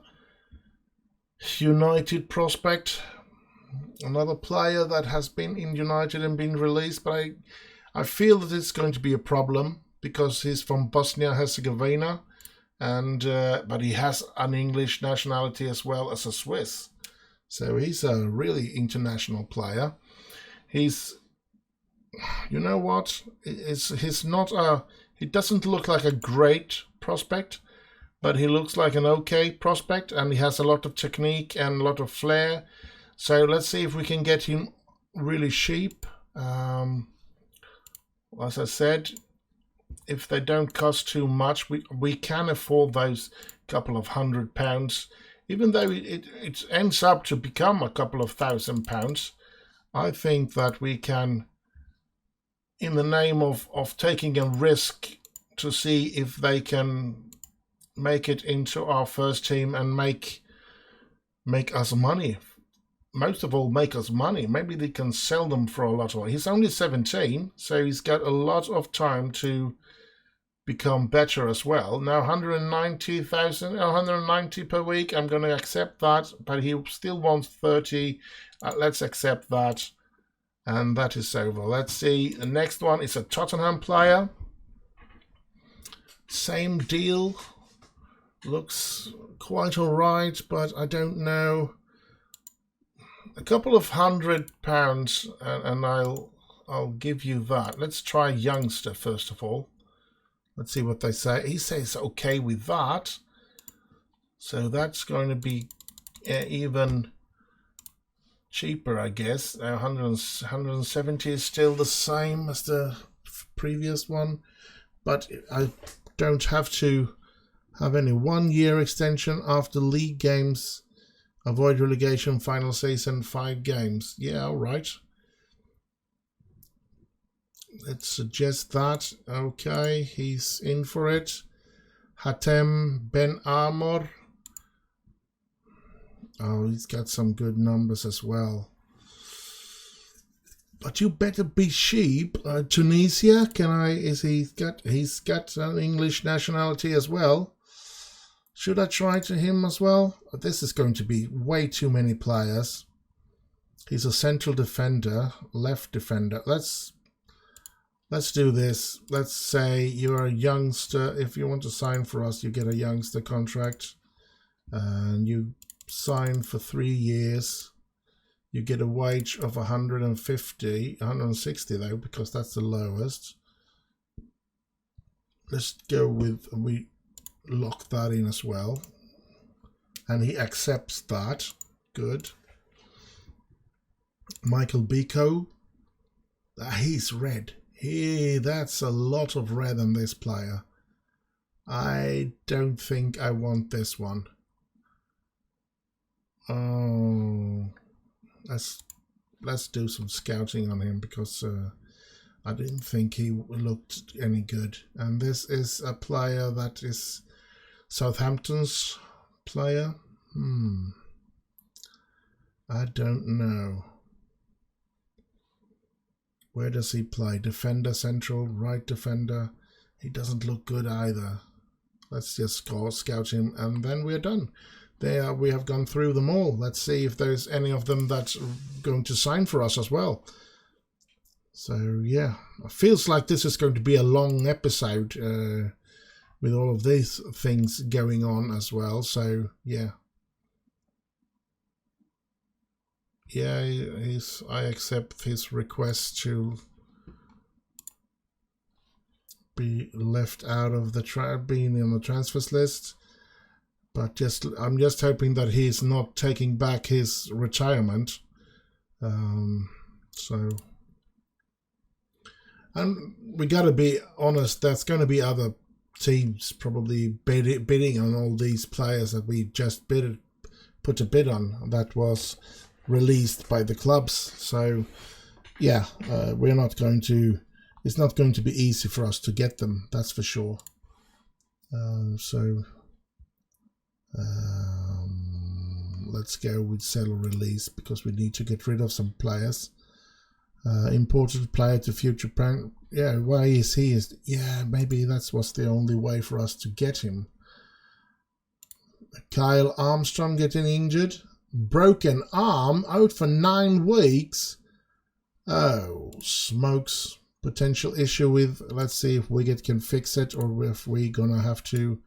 United prospect, another player that has been in United and been released, but I feel that it's going to be a problem, because he's from Bosnia-Herzegovina, and but he has an English nationality as well as a Swiss. So he's a really international player. He's, you know what? He's not a. He doesn't look like a great prospect, but he looks like an okay prospect, and he has a lot of technique and a lot of flair. So let's see if we can get him really cheap. As I said, if they don't cost too much, we can afford those couple of £100, even though it ends up to become a couple of £1,000. I think that we can, in the name of taking a risk to see if they can make it into our first team and make us money. most of all make us money. Maybe they can sell them for a lot more. He's only 17, so he's got a lot of time to become better as well. Now 190,000, 190 per week. I'm going to accept that, but he still wants 30. Let's accept that, and that is over. Let's see. The next one is a Tottenham player. Same deal. Looks quite all right, but I don't know. A couple of £100, and I'll give you that. Let's try youngster first of all. Let's see what they say. He says okay with that. So that's going to be even cheaper, I guess. 170 is still the same as the previous one. But I don't have to have any 1-year extension after league games. Avoid relegation, final season, 5 games. Yeah, all right. Let's suggest that. Okay, he's in for it. Hatem Ben Amor. Oh, he's got some good numbers as well. But you better be sheep. Tunisia, he's got an English nationality as well. Should I try to him as well? This is going to be way too many players. He's a central defender, left defender. Let's do this. Let's say you're a youngster. If you want to sign for us, you get a youngster contract. And you sign for 3 years. You get a wage of 160 though, because that's the lowest. Let's go with, we lock that in as well. And he accepts that. Good. Michael Biko. He's red. That's a lot of red on this player. I don't think I want this one. Oh, let's do some scouting on him, because I didn't think he looked any good. And this is a player that is Southampton's player. I don't know. Where does he play? Defender, central, right defender. He doesn't look good either. Let's just scout him, and then we're done. There, we have gone through them all. Let's see if there's any of them that's going to sign for us as well. So yeah, it feels like this is going to be a long episode with all of these things going on as well. So yeah. Yeah, I accept his request to be left out of the being on the transfers list, but I'm just hoping that he's not taking back his retirement. So, and we gotta be honest. There's going to be other teams probably bidding on all these players that we just put a bid on. That was released by the clubs. So yeah, we're not going to, it's not going to be easy for us to get them, that's for sure. Let's go with sell or release, because we need to get rid of some players. Imported player to future plan. Yeah, why is he? Yeah, maybe that was the only way for us to get him. Kyle Armstrong getting injured. Broken arm, out for 9 weeks. Oh, smokes. Potential issue with, let's see if Wiggett can fix it, or if we're gonna have to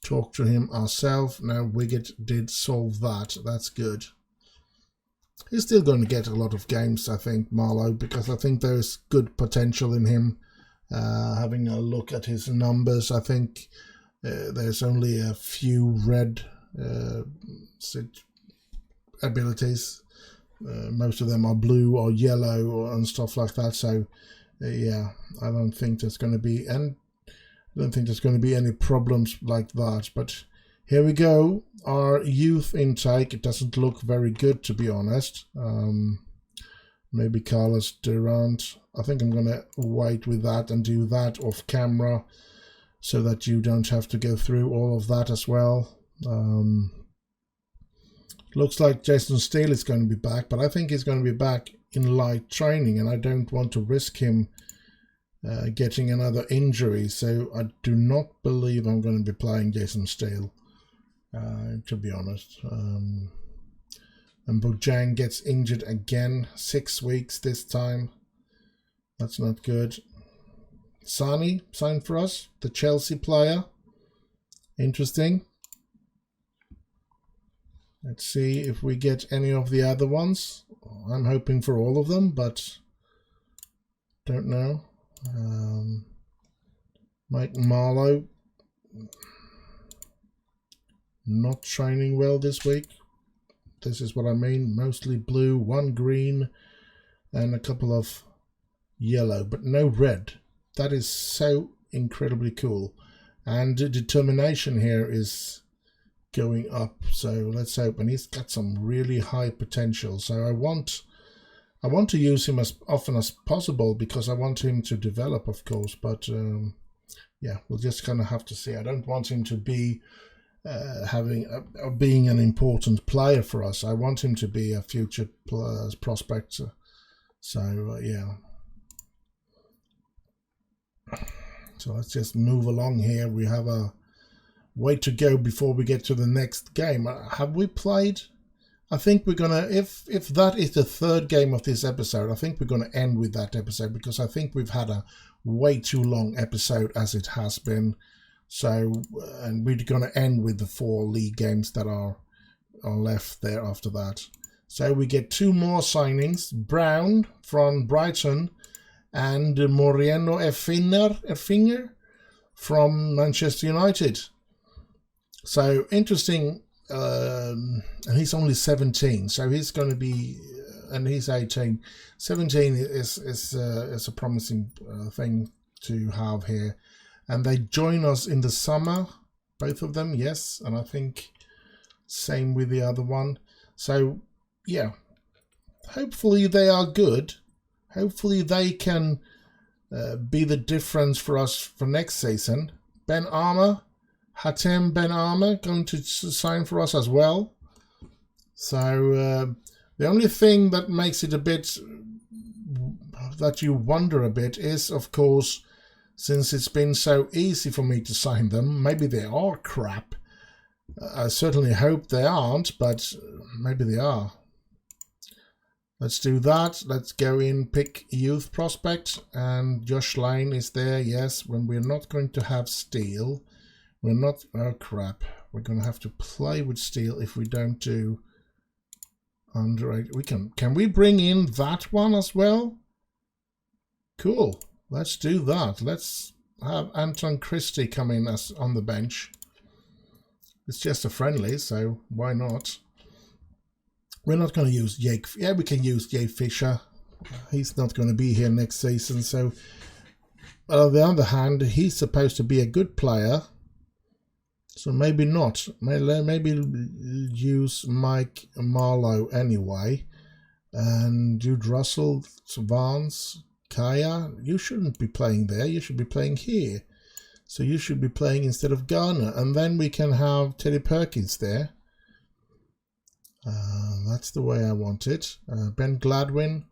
talk to him ourselves. Now Wiggett did solve that. That's good. He's still going to get a lot of games, I think, Marlowe, because I think there's good potential in him. Having a look at his numbers, I think there's only a few red abilities. Most of them are blue or yellow and stuff like that. So yeah, I don't think there's going to be any problems like that. But here we go. Our youth intake, it doesn't look very good, to be honest. Maybe Carlos Durant. I think I'm going to wait with that and do that off camera, so that you don't have to go through all of that as well. Looks like Jason Steele is going to be back, but I think he's going to be back in light training, and I don't want to risk him getting another injury. So I do not believe I'm going to be playing Jason Steele, to be honest. And Bojang gets injured again, 6 weeks this time. That's not good. Sani signed for us, the Chelsea player. Interesting. Let's see if we get any of the other ones. I'm hoping for all of them, but don't know. Mike Marlowe, not shining well this week. This is what I mean. Mostly blue, 1 green, and a couple of yellow, but no red. That is so incredibly cool. And the determination here is going up, so let's hope. And he's got some really high potential, so I want to use him as often as possible because I want him to develop, of course, but yeah, we'll just kind of have to see. I don't want him to be being an important player for us. I want him to be a future prospect, so yeah. So let's just move along here. We have a way to go before we get to the next game. Have we played? I think we're gonna, if that is the 3rd game of this episode, I think we're gonna end with that episode because I think we've had a way too long episode as it has been. So, and we're gonna end with the 4 league games that are left there after that. So we get 2 more signings: Brown from Brighton and Moreno Effinger from Manchester United. So interesting, and he's only 17, so he's going to be, and he's 18. 17 is a promising thing to have here, and they join us in the summer, both of them, yes, and I think same with the other one. So yeah, hopefully they are good. Hopefully they can be the difference for us for next season. Ben Armour. Hatem Ben Armour going to sign for us as well. So the only thing that makes it a bit that you wonder a bit is, of course, since it's been so easy for me to sign them, maybe they are crap. I certainly hope they aren't, but maybe they are. Let's do that. Let's go in, pick youth prospect, and Josh Lane is there. Yes, when we're not going to have Steele. We're not, oh crap, we're going to have to play with Steele if we don't do under 8. Can we bring in that one as well? Cool, let's do that. Let's have Anton Christie come in as on the bench. It's just a friendly, so why not? We're not going to use Jake, yeah, we can use Jay Fisher. He's not going to be here next season, so, but on the other hand, he's supposed to be a good player. So maybe not. Maybe use Mike Marlowe anyway. And Jude Russell, Vance, Kaya. You shouldn't be playing there. You should be playing here. So you should be playing instead of Garner. And then we can have Teddy Perkins there. That's the way I want it. Ben Gladwin.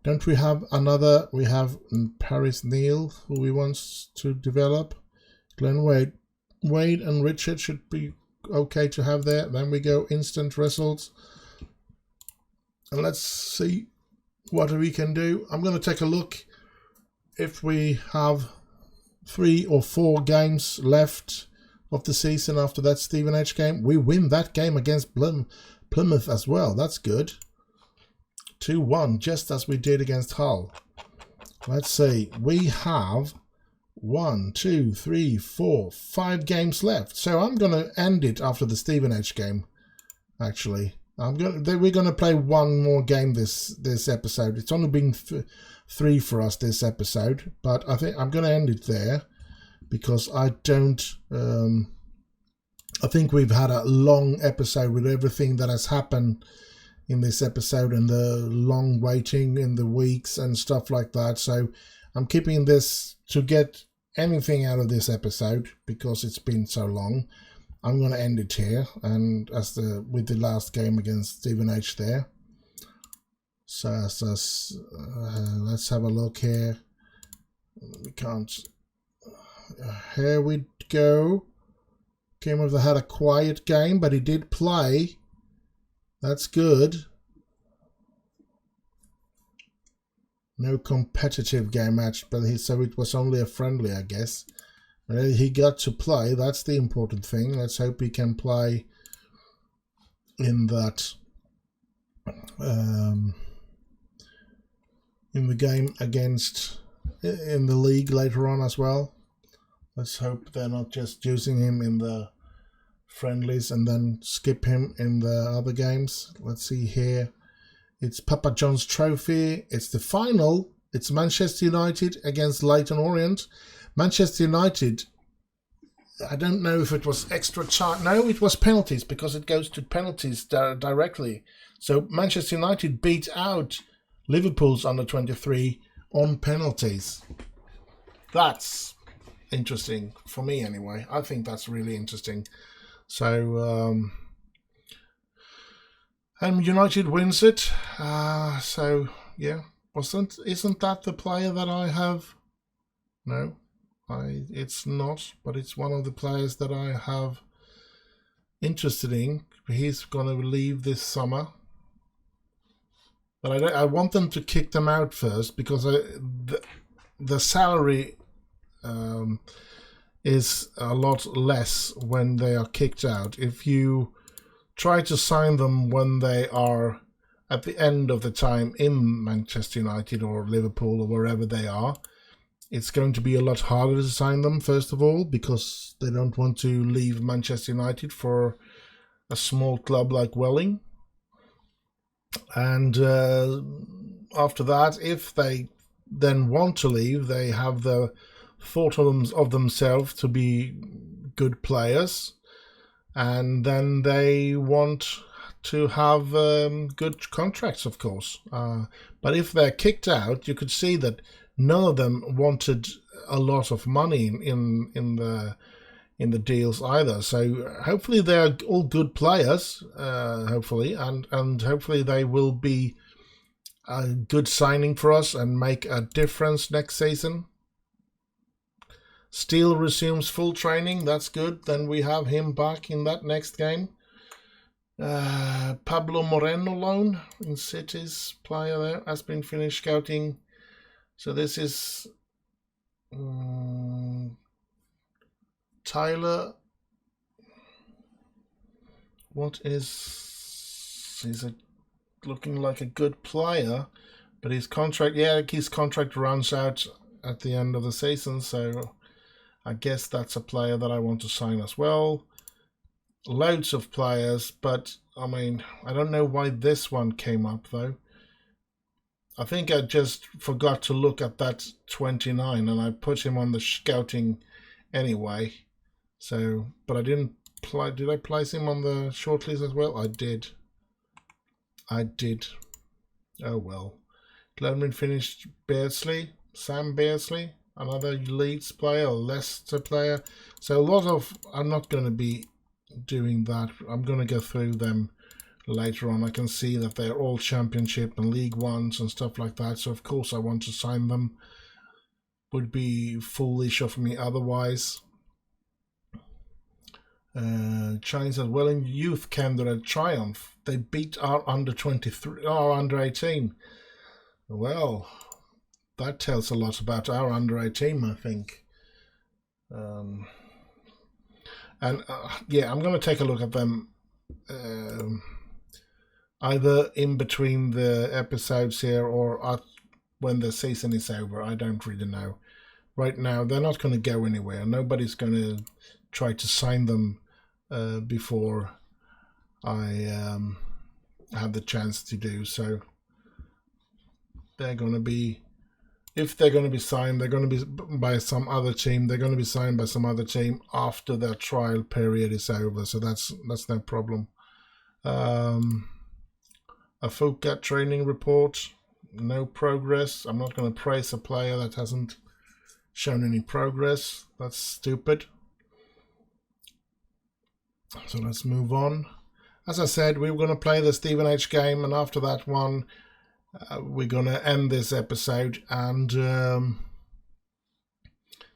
Don't we have another? We have Paris Neal, who we want to develop. Glenn Wade and Richard should be okay to have there. Then we go instant results. And let's see what we can do. I'm going to take a look if we have 3 or 4 games left of the season after that Stevenage game. We win that game against Plymouth as well. That's good. 2-1, just as we did against Hull. Let's see. We have 1, 2, 3, 4, 5 games left. So I'm going to end it after the Stevenage game, actually. We're going to play 1 more game this episode. It's only been 3 for us this episode, but I think I'm going to end it there because I don't... I think we've had a long episode with everything that has happened in this episode and the long waiting in the weeks and stuff like that. So I'm keeping this to get anything out of this episode because it's been so long. I'm going to end it here, and with the last game against Stephen H there. So let's have a look here. We can't. Here we go. Game of the had a quiet game, but he did play. That's good. No competitive game match, but so it was only a friendly, I guess. But he got to play. That's the important thing. Let's hope he can play in that in the game against in the league later on as well. Let's hope they're not just using him in the friendlies and then skip him in the other games. Let's see here. It's Papa John's Trophy. It's the final. It's Manchester United against Leyton Orient. Manchester United, I don't know if it was extra time. No, it was penalties, because it goes to penalties directly. So Manchester United beat out Liverpool's under-23 on penalties. That's interesting for me anyway. I think that's really interesting. So and United wins it. So yeah, isn't that the player that I have? No, it's not, but it's one of the players that I have interested in. He's going to leave this summer, but I want them to kick them out first, because the salary is a lot less when they are kicked out. If you try to sign them when they are at the end of the time in Manchester United or Liverpool or wherever they are, it's going to be a lot harder to sign them, first of all, because they don't want to leave Manchester United for a small club like Welling. And after that, if they then want to leave, they have the thought of themselves to be good players, and then they want to have good contracts, of course. But if they're kicked out, you could see that none of them wanted a lot of money in the deals either. So hopefully they're all good players, hopefully, and hopefully they will be a good signing for us and make a difference next season. Steele resumes full training. That's good. Then we have him back in that next game. Pablo Moreno loan in City's player there has been finished scouting. So this is Tyler. He's looking like a good player, but his contract runs out at the end of the season, so I guess that's a player that I want to sign as well. Loads of players, but I mean, I don't know why this one came up though. I think I just forgot to look at that 29 and I put him on the scouting anyway. So, but I didn't did I place him on the shortlist as well? I did. Oh well. Glenman finished Beardsley, Sam Beardsley, another Leeds player, Leicester player. So a lot of, I'm not going to be doing that. I'm going to go through them later on. I can see that they're all Championship and League Ones and stuff like that. So of course I want to sign them. Would be foolish of me otherwise. Chinese as well in youth candidate triumph. They beat our under-23, our under-18. Well, that tells a lot about our under-18, I think. Yeah, I'm going to take a look at them either in between the episodes here or when the season is over. I don't really know. Right now, they're not going to go anywhere. Nobody's going to try to sign them before I have the chance to do so. They're going to be, if they're going to be signed, they're going to be by some other team. They're going to be signed by some other team after their trial period is over. So that's no problem. A Fuka training report, no progress. I'm not going to praise a player that hasn't shown any progress. That's stupid. So let's move on. As I said, we were going to play the Stephen H game, and after that one, we're going to end this episode. And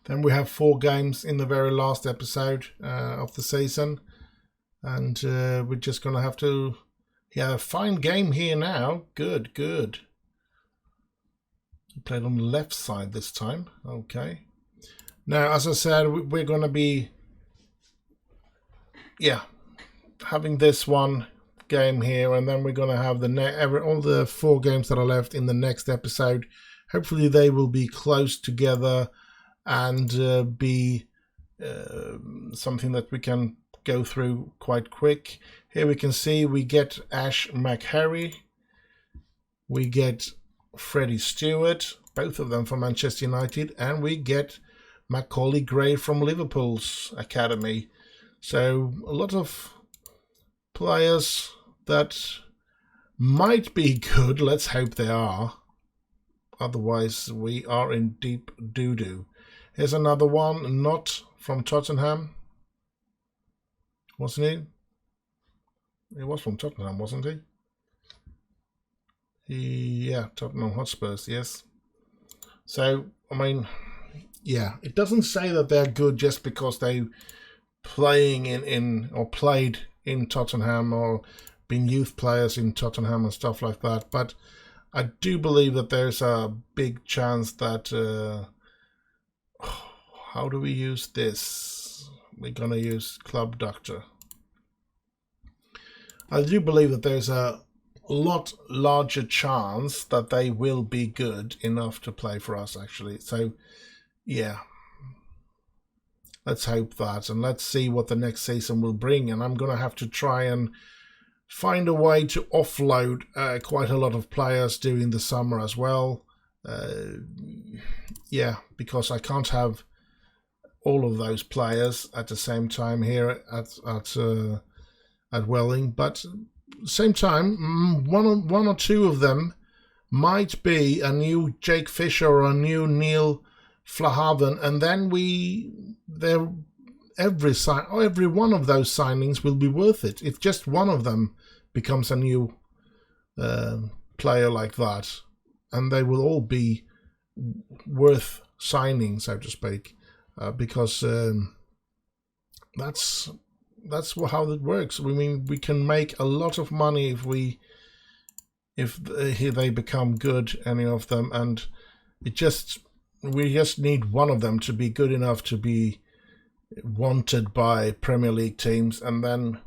then we have 4 games in the very last episode of the season. And we're just going to have to... Yeah, a fine game here now. Good, good. We played on the left side this time. Okay. Now, as I said, we're going to be... Yeah, having this one game here, and then we're going to have all the 4 games that are left in the next episode. Hopefully they will be close together and be something that we can go through quite quick. Here we can see we get Ash McHarry, we get Freddie Stewart, both of them from Manchester United, and we get Macaulay Gray from Liverpool's academy. So a lot of players that might be good. Let's hope they are. Otherwise, we are in deep doo-doo. Here's another one, not from Tottenham. Wasn't he? He was from Tottenham, wasn't he? Yeah, Tottenham Hotspurs, yes. So, I mean, yeah, it doesn't say that they're good just because they playing in or played in Tottenham or been youth players in Tottenham and stuff like that. But I do believe that there's a big chance that... how do we use this? We're going to use Club Doctor. I do believe that there's a lot larger chance that they will be good enough to play for us, actually. So, yeah. Let's hope that, and let's see what the next season will bring. And I'm going to have to try and find a way to offload quite a lot of players during the summer as well. Yeah, because I can't have all of those players at the same time here at Welling. But same time, one or two of them might be a new Jake Fisher or a new Neil Flahaven, and then every one of those signings will be worth it if just one of them becomes a new player like that, and they will all be worth signing, so to speak, because that's how it works. I mean, we can make a lot of money if they become good, any of them, and we just need one of them to be good enough to be wanted by Premier League teams, and then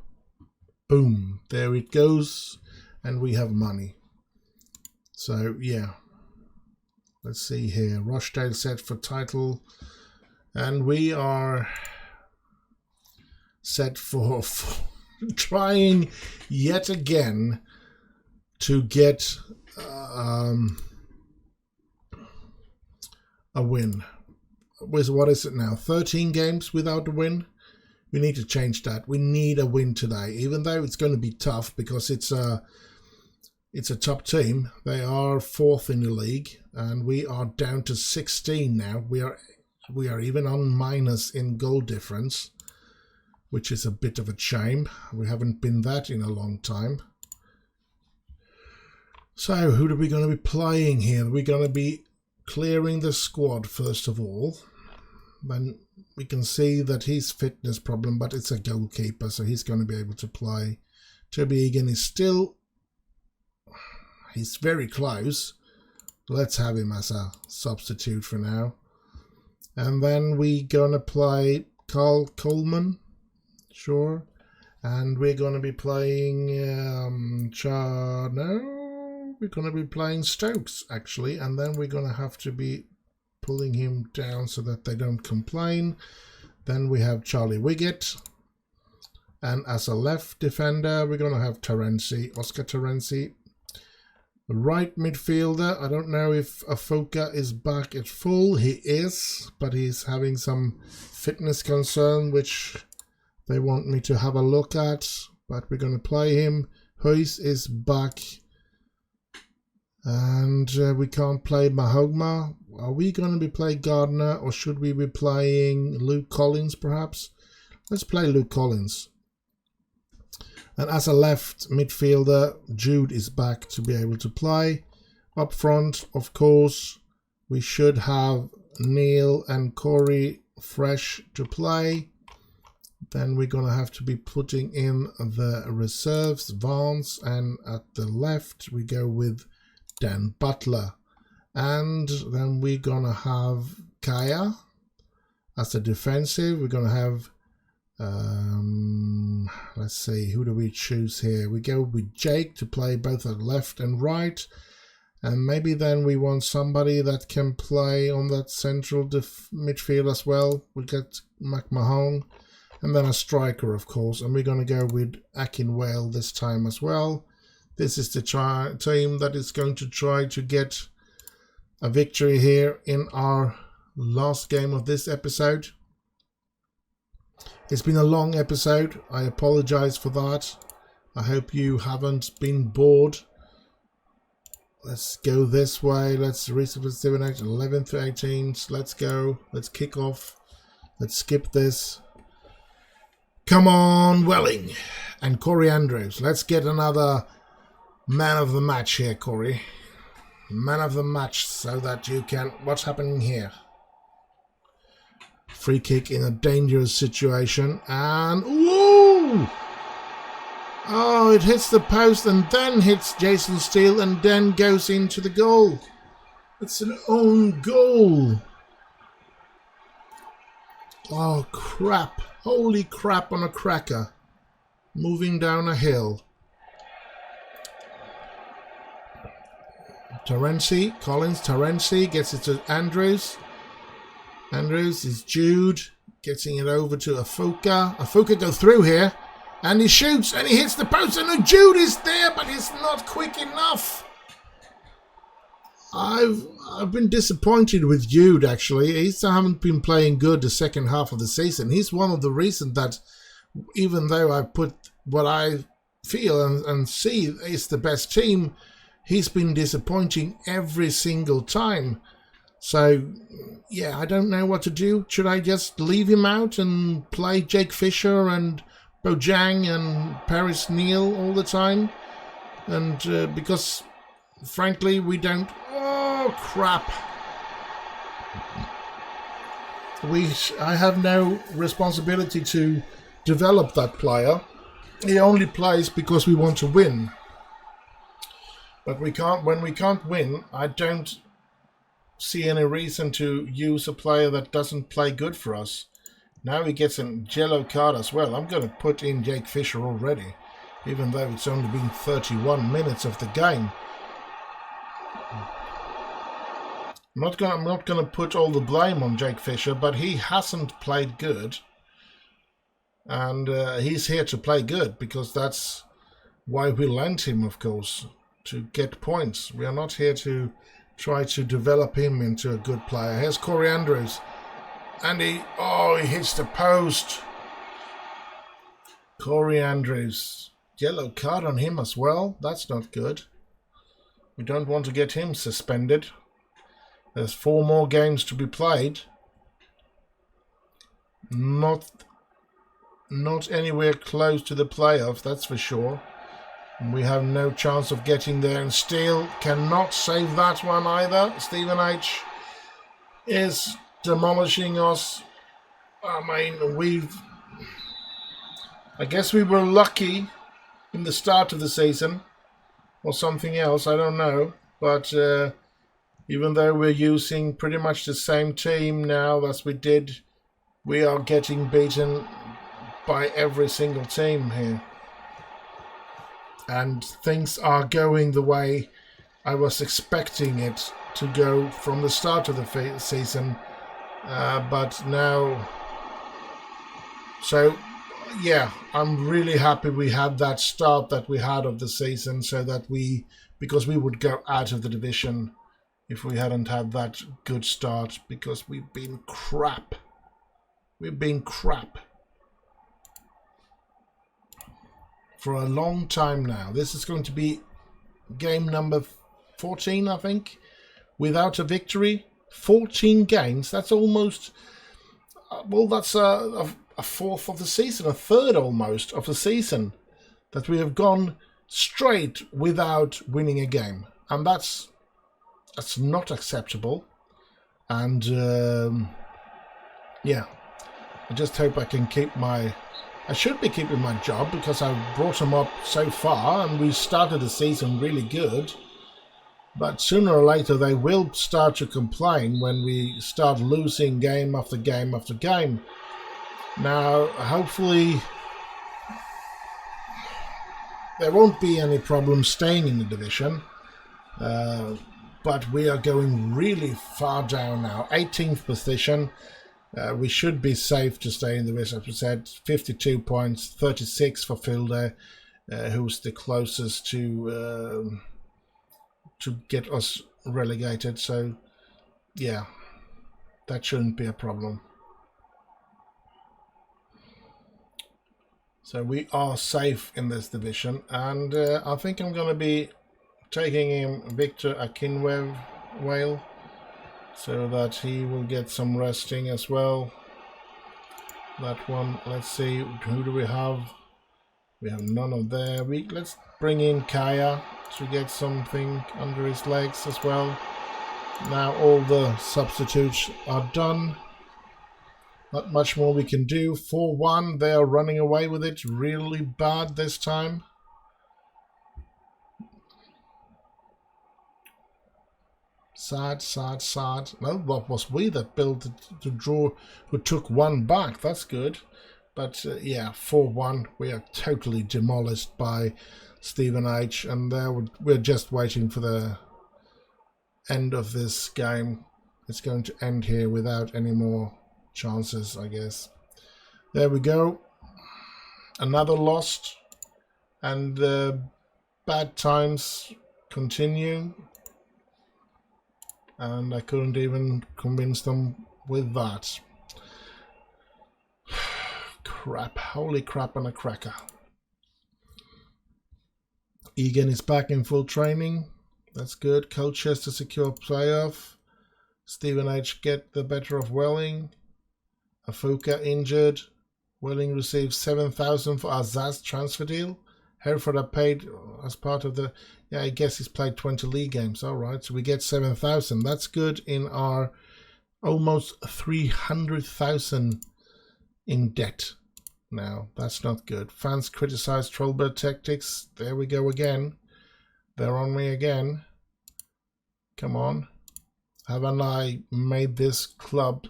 boom, there it goes, and we have money. So yeah, let's see here. Rochdale set for title, and we are set for trying yet again to get a win. What is it now? 13 games without a win? We need to change that. We need a win today, even though it's going to be tough because it's a top team. They are 4th in the league, and we are down to 16 now. We are even on minus in goal difference, which is a bit of a shame. We haven't been that in a long time. So who are we going to be playing here? We're going to be clearing the squad first of all. Then we can see that his fitness problem, but it's a goalkeeper, so he's going to be able to play. Toby Egan is he's very close. Let's have him as a substitute for now. And then we're going to play Carl Coleman, sure. And we're going to be playing we're going to be playing Stokes, actually, and then we're going to have to be pulling him down so that they don't complain. Then we have Charlie Wiggett, and as a left defender, we're going to have Oscar Terenzi. Right midfielder, I don't know if Afoka is back at full. He is, but he's having some fitness concern, which they want me to have a look at, but we're going to play him. Huys is back. And we can't play Mahogma. Are we going to be playing Gardner, or should we be playing Luke Collins perhaps? Let's play Luke Collins. And as a left midfielder, Jude is back to be able to play. Up front, of course, we should have Neil and Corey fresh to play. Then we're going to have to be putting in the reserves, Vance, and at the left we go with Dan Butler. And then we're going to have Kaya as a defensive. We're going to have, let's see, who do we choose here? We go with Jake to play both at left and right. And maybe then we want somebody that can play on that central midfield as well. We get McMahon. And then a striker, of course. And we're going to go with Akinwale this time as well. This is the team that is going to try to get a victory here in our last game of this episode. It's been a long episode. I apologize for that. I hope you haven't been bored. Let's go this way. Let's reset 11 to 18. Let's go. Let's kick off. Let's skip this. Come on, Welling and Corey Andrews. Let's get another man of the match here, Corey. Man of the match, so that you can... What's happening here? Free kick in a dangerous situation. And... Woo! Oh, it hits the post and then hits Jason Steele and then goes into the goal. It's an own goal. Oh, crap. Holy crap on a cracker. Moving down a hill. Terenzi gets it to Andrews. Andrews is Jude. Getting it over to Afuka. Afuka go through here. And he shoots and he hits the post. And Jude is there, but he's not quick enough. I've been disappointed with Jude, actually. He haven't been playing good the second half of the season. He's one of the reasons that, even though I put what I feel and see is the best team, he's been disappointing every single time. So, yeah, I don't know what to do. Should I just leave him out and play Jake Fisher and Bojang and Paris Neal all the time? And because, frankly, we don't... Oh, crap. I have no responsibility to develop that player. He only plays because we want to win. But when we can't win, I don't see any reason to use a player that doesn't play good for us. Now he gets a yellow card as well. I'm going to put in Jake Fisher already, even though it's only been 31 minutes of the game. I'm not going to put all the blame on Jake Fisher, but he hasn't played good. And he's here to play good, because that's why we lent him, of course, to get points. We are not here to try to develop him into a good player. Here's Corey Andrews. And he hits the post. Corey Andrews. Yellow card on him as well. That's not good. We don't want to get him suspended. There's 4 more games to be played. Not anywhere close to the playoff, that's for sure. And we have no chance of getting there. And Steele cannot save that one either. Stephen H. is demolishing us. I mean, I guess we were lucky in the start of the season. Or something else, I don't know. But... even though we're using pretty much the same team now as we did, we are getting beaten by every single team here. And things are going the way I was expecting it to go from the start of the season. But now... So, yeah, I'm really happy we had that start that we had of the season, so that because we would go out of the division if we hadn't had that good start, because we've been crap. We've been crap for a long time now. This is going to be game number 14, I think, without a victory. 14 games. That's almost, well, that's a fourth of the season, a third almost of the season. that we have gone straight without winning a game, and that's not acceptable. And yeah, I just hope I can keep I should be keeping my job, because I brought them up so far and we started the season really good. But sooner or later they will start to complain when we start losing game after game after game. Now, hopefully there won't be any problem staying in the division. But we are going really far down now. 18th position. We should be safe to stay in the race, as we said. 52 points, 36 for Filde, who's the closest to get us relegated. So, yeah, that shouldn't be a problem. So we are safe in this division, and I think I'm going to be taking him Victor Akinwale, so that he will get some resting as well. That one, let's see, who do we have? We have none of there. Let's bring in Kaya to get something under his legs as well. Now all the substitutes are done. Not much more we can do. 4-1, they are running away with it really bad this time. Sad, sad, sad. No, what was we that built the draw, who took one back? That's good. But yeah, 4-1. We are totally demolished by Stephen H. And we're just waiting for the end of this game. It's going to end here without any more chances, I guess. There we go. Another lost. And bad times continue. And I couldn't even convince them with that. Crap. Holy crap and a cracker. Egan is back in full training. That's good. Colchester secure playoff. Stephen H. get the better of Welling. Afuka injured. Welling receives 7,000 for Azaz transfer deal. Hereford are paid as part of the... Yeah, I guess he's played 20 league games. All right, so we get 7,000. That's good in our almost 300,000 in debt now. That's not good. Fans criticize Trollbird tactics. There we go again. They're on me again. Come on. Haven't I made this club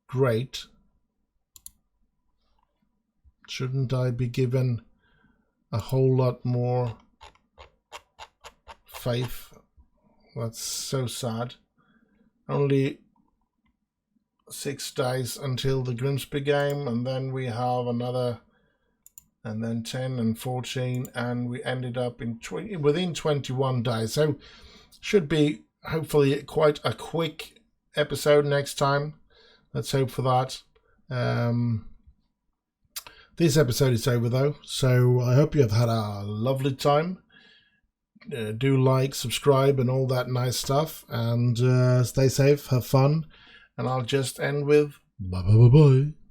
great? Shouldn't I be given a whole lot more faith? That's so sad. Only 6 days until the Grimsby game, and then we have another, and then 10 and 14, and we ended up in within 21 days. So should be hopefully quite a quick episode next time. Let's hope for that. This episode is over though, so I hope you have had a lovely time. Do like, subscribe and all that nice stuff, and stay safe, have fun, and I'll just end with bye bye bye bye.